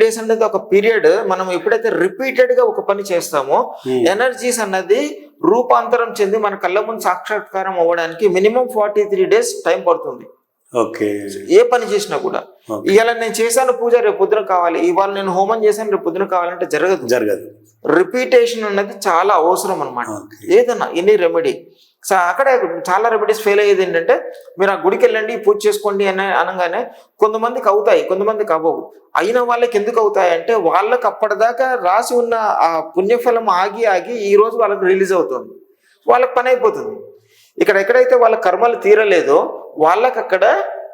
Speaker 2: days అనేది ఒక పీరియడ్. మనం ఎప్పుడైతే రిపీటెడ్ గా ఒక పని చేస్తామో ఎనర్జీస్ అన్నది రూపాంతరం చెంది మన కళ్ళ ముందు సాక్షాత్కారం అవ్వడానికి మినిమం 43 days టైం పడుతుంది. ఏ పని చేసినా కూడా ఇవాళ నేను చేశాను పూజ రేపు పొద్దున కావాలి, ఇవాళ నేను హోమం చేశాను రేపు పొద్దున కావాలంటే జరగదు. రిపీటేషన్ అనేది చాలా అవసరం అనమాట. ఏదన్నా ఎనీ రెమెడీ. సో అక్కడ చాలా రెమెడీస్ ఫెయిల్ అయ్యేది ఏంటంటే మీరు ఆ గుడికి వెళ్ళండి పూజ చేసుకోండి అని అనగానే కొంతమందికి అవుతాయి, కొంతమందికి అవ్వవు. అయిన వాళ్ళకి ఎందుకు అవుతాయి అంటే వాళ్ళకి అప్పటిదాకా రాసి ఉన్న ఆ పుణ్యఫలం ఆగి ఈ రోజు వాళ్ళకి రిలీజ్ అవుతుంది, వాళ్ళకి పని అయిపోతుంది. ఇక్కడ ఎక్కడైతే వాళ్ళ కర్మలు తీరలేదో వాళ్ళకి అక్కడ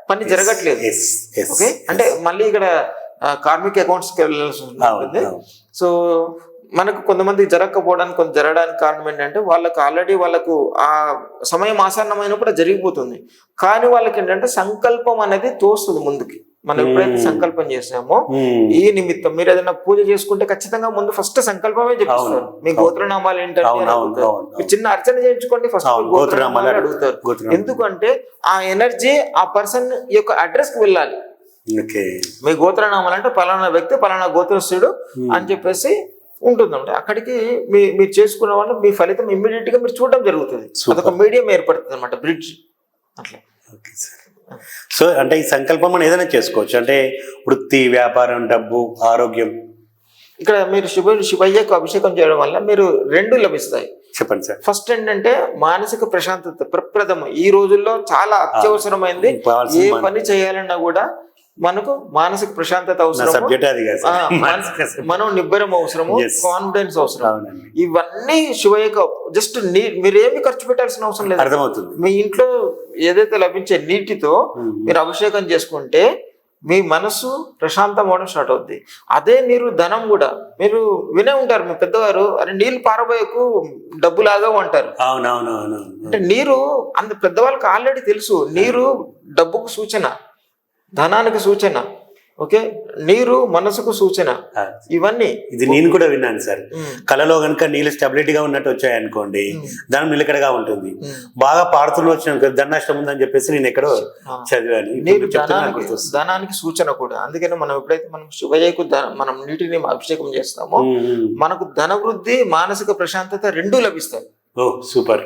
Speaker 2: పని జరగట్లేదు. ఓకే, అంటే మళ్ళీ ఇక్కడ కార్మిక అకౌంట్స్కి వెళ్ళాల్సి ఉంటుంది. సో మనకు కొంతమంది జరగకపోవడానికి కొంత జరగడానికి కారణం ఏంటంటే వాళ్ళకు ఆల్రెడీ వాళ్ళకు ఆ సమయం ఆసన్నమైనప్పుడు జరిగిపోతుంది. కానీ వాళ్ళకి ఏంటంటే సంకల్పం అనేది తోస్తుంది ముందుకి. మనం ఎప్పుడైతే సంకల్పం చేసామో ఈ నిమిత్తం మీరు ఏదైనా పూజ చేసుకుంటే ఖచ్చితంగా ముందు ఫస్ట్ సంకల్పమే చెప్పిస్తారు. మీ గోత్రనామాలు ఏంటంటే మీరు చిన్న అర్చన చేయించుకోండి, ఫస్ట్ గోత్రనామాలు అడుగుతారు. ఎందుకంటే ఆ ఎనర్జీ ఆ పర్సన్ యొక్క అడ్రస్ కి వెళ్ళాలి. మీ గోత్రనామాలు అంటే పలానా వ్యక్తి పలానా గోత్రస్తుడు అని చెప్పేసి ఉంటుందండి. అక్కడికి మీరు చేసుకున్న వాళ్ళు మీ ఫలితం ఇమ్మీడియట్ గా మీరు చూడడం జరుగుతుంది. అదొక మీడియం ఏర్పడుతుంది అనమాట, బ్రిడ్జ్ అట్లా.
Speaker 1: సో అంటే ఈ సంకల్పం మనం ఏదైనా చేసుకోవచ్చు. అంటే వృత్తి, వ్యాపారం, డబ్బు, ఆరోగ్యం.
Speaker 2: ఇక్కడ మీరు శివయ్యకు అభిషేకం చేయడం వల్ల మీరు 2 లభిస్తాయి.
Speaker 1: చెప్పండి సార్.
Speaker 2: ఫస్ట్ ఏంటంటే మానసిక ప్రశాంతత ప్రప్రథమ. ఈ రోజుల్లో చాలా అత్యవసరమైంది. ఏ పని చేయాలన్నా కూడా మనకు మానసిక ప్రశాంతత అవసరం, మనం నిబ్బరం అవసరము, కాన్ఫిడెన్స్ అవసరం. ఇవన్నీ శివయ్యకు జస్ట్ మీరేమి ఖర్చు పెట్టాల్సిన అవసరం లేదు.
Speaker 1: అర్థమవుతుంది.
Speaker 2: మీ ఇంట్లో ఏదైతే లభించే నీటితో మీరు అభిషేకం చేసుకుంటే మీ మనసు ప్రశాంతం అవడం స్టార్ట్ అవుద్ది. అదే నీరు ధనం కూడా మీరు వినే ఉంటారు, మీ పెద్దవారు అరే నీళ్ళు పారబోయకు డబ్బులాగా అంటారు. అంటే నీరు అంత పెద్దవాళ్ళకి ఆల్రెడీ తెలుసు, నీరు డబ్బుకు సూచన, ధనానికి సూచన. ఓకే, నీరు మనసుకు సూచన. ఇవన్నీ
Speaker 1: ఇది నేను కూడా విన్నాను సార్. కళలో కనుక నీళ్ళు స్టెబిలిటీగా ఉన్నట్టు వచ్చాయి అనుకోండి, ధనం నిలకడగా ఉంటుంది. బాగా పాడుతున్న వచ్చిన ధనాష్టం ఉందని చెప్పేసి నేను ఎక్కడో చదివాను.
Speaker 2: నీరు ధనానికి సూచన కూడా. అందుకని మనం ఎప్పుడైతే మనం శివయ్యకు మనం నీటిని అభిషేకం చేస్తామో మనకు ధన వృద్ధి, మానసిక ప్రశాంతత 2 లభిస్తాయి.
Speaker 1: ఓ సూపర్.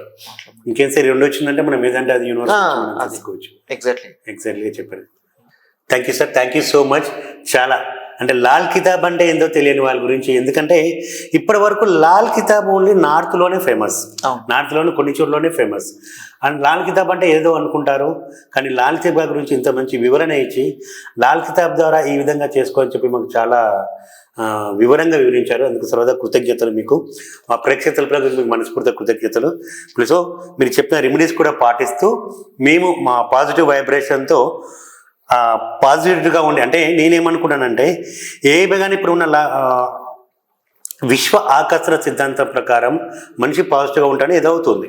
Speaker 1: ఇంకేం సార్ 2 వచ్చిందంటే మనం ఏదంటే అది యూనివర్సిటీ.
Speaker 2: ఎగ్జాక్ట్లీగా
Speaker 1: చెప్పారు. Thank you sir, thank you so much. చాలా అంటే లాల్ కితాబ్ అంటే ఏందో తెలియని వాళ్ళ గురించి, ఎందుకంటే ఇప్పటి వరకు లాల్ కితాబ్ ఓన్లీ నార్త్లోనే ఫేమస్, నార్త్లోనే కొన్ని చోట్లలోనే ఫేమస్. అండ్ లాల్ కితాబ్ అంటే ఏదో అనుకుంటారు, కానీ లాల్ కితాబ్ గురించి ఇంత మంచి వివరణ ఇచ్చి లాల్ కితాబ్ ద్వారా ఈ విధంగా చేసుకోని చెప్పి మాకు చాలా వివరంగా వివరించారు. అందుకు సర్వదా కృతజ్ఞతలు మీకు, మా ప్రేక్షకుల తరపున మీకు మనస్ఫూర్తిగా కృతజ్ఞతలు. ప్లస్ మీరు చెప్పిన రెమెడీస్ కూడా పాటిస్తూ మేము మా పాజిటివ్ వైబ్రేషన్తో పాజిటివ్గా ఉండి, అంటే నేనేమనుకున్నానంటే కానీ ఇప్పుడు ఉన్న విశ్వ ఆకర్షణ సిద్ధాంతం ప్రకారం మనిషి పాజిటివ్గా ఉంటానే ఏదో అవుతుంది,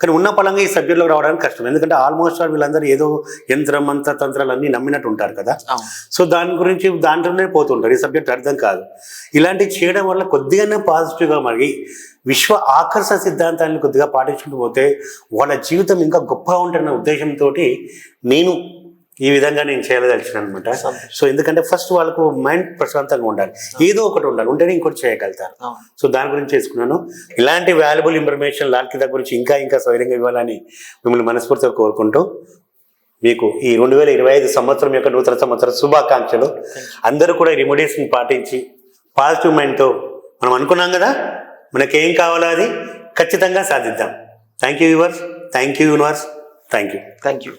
Speaker 1: కానీ ఉన్న పలంగా ఈ సబ్జెక్టులో రావడానికి కష్టం. ఎందుకంటే ఆల్మోస్ట్ వీళ్ళందరూ ఏదో యంత్రం మంత్ర తంత్రాలు అన్నీ నమ్మినట్టు ఉంటారు కదా. సో దాని గురించి దాంట్లోనే పోతుంటారు, ఈ సబ్జెక్ట్ అర్థం కాదు. ఇలాంటివి చేయడం వల్ల కొద్దిగానే పాజిటివ్గా మరి విశ్వ ఆకర్షణ సిద్ధాంతాన్ని కొద్దిగా పాటించుకుంటూ పోతే వాళ్ళ జీవితం ఇంకా గొప్పగా ఉంటున్న ఉద్దేశంతో నేను ఈ విధంగా నేను చేయదలిచిన అనమాట. సో ఎందుకంటే ఫస్ట్ వాళ్ళకు మైండ్ ప్రశాంతంగా ఉండాలి, ఏదో ఒకటి ఉండాలి, ఉంటేనే ఇంకోటి చేయగలుగుతారు. సో దాని గురించి చేసుకున్నాను. ఇలాంటి వాల్యుబుల్ ఇన్ఫర్మేషన్ లాల్ కితాబ్ గురించి ఇంకా స్వయంగా ఇవ్వాలని మిమ్మల్ని మనస్ఫూర్తిగా కోరుకుంటూ మీకు ఈ 2025 సంవత్సరం యొక్క నూతన సంవత్సర శుభాకాంక్షలు. అందరూ కూడా ఈ రెమెడీస్ని పాటించి పాజిటివ్ మైండ్తో మనం అనుకున్నాం కదా, మనకేం కావాలో అది ఖచ్చితంగా సాధిద్దాం. Thank you viewers, thank you universe, thank you.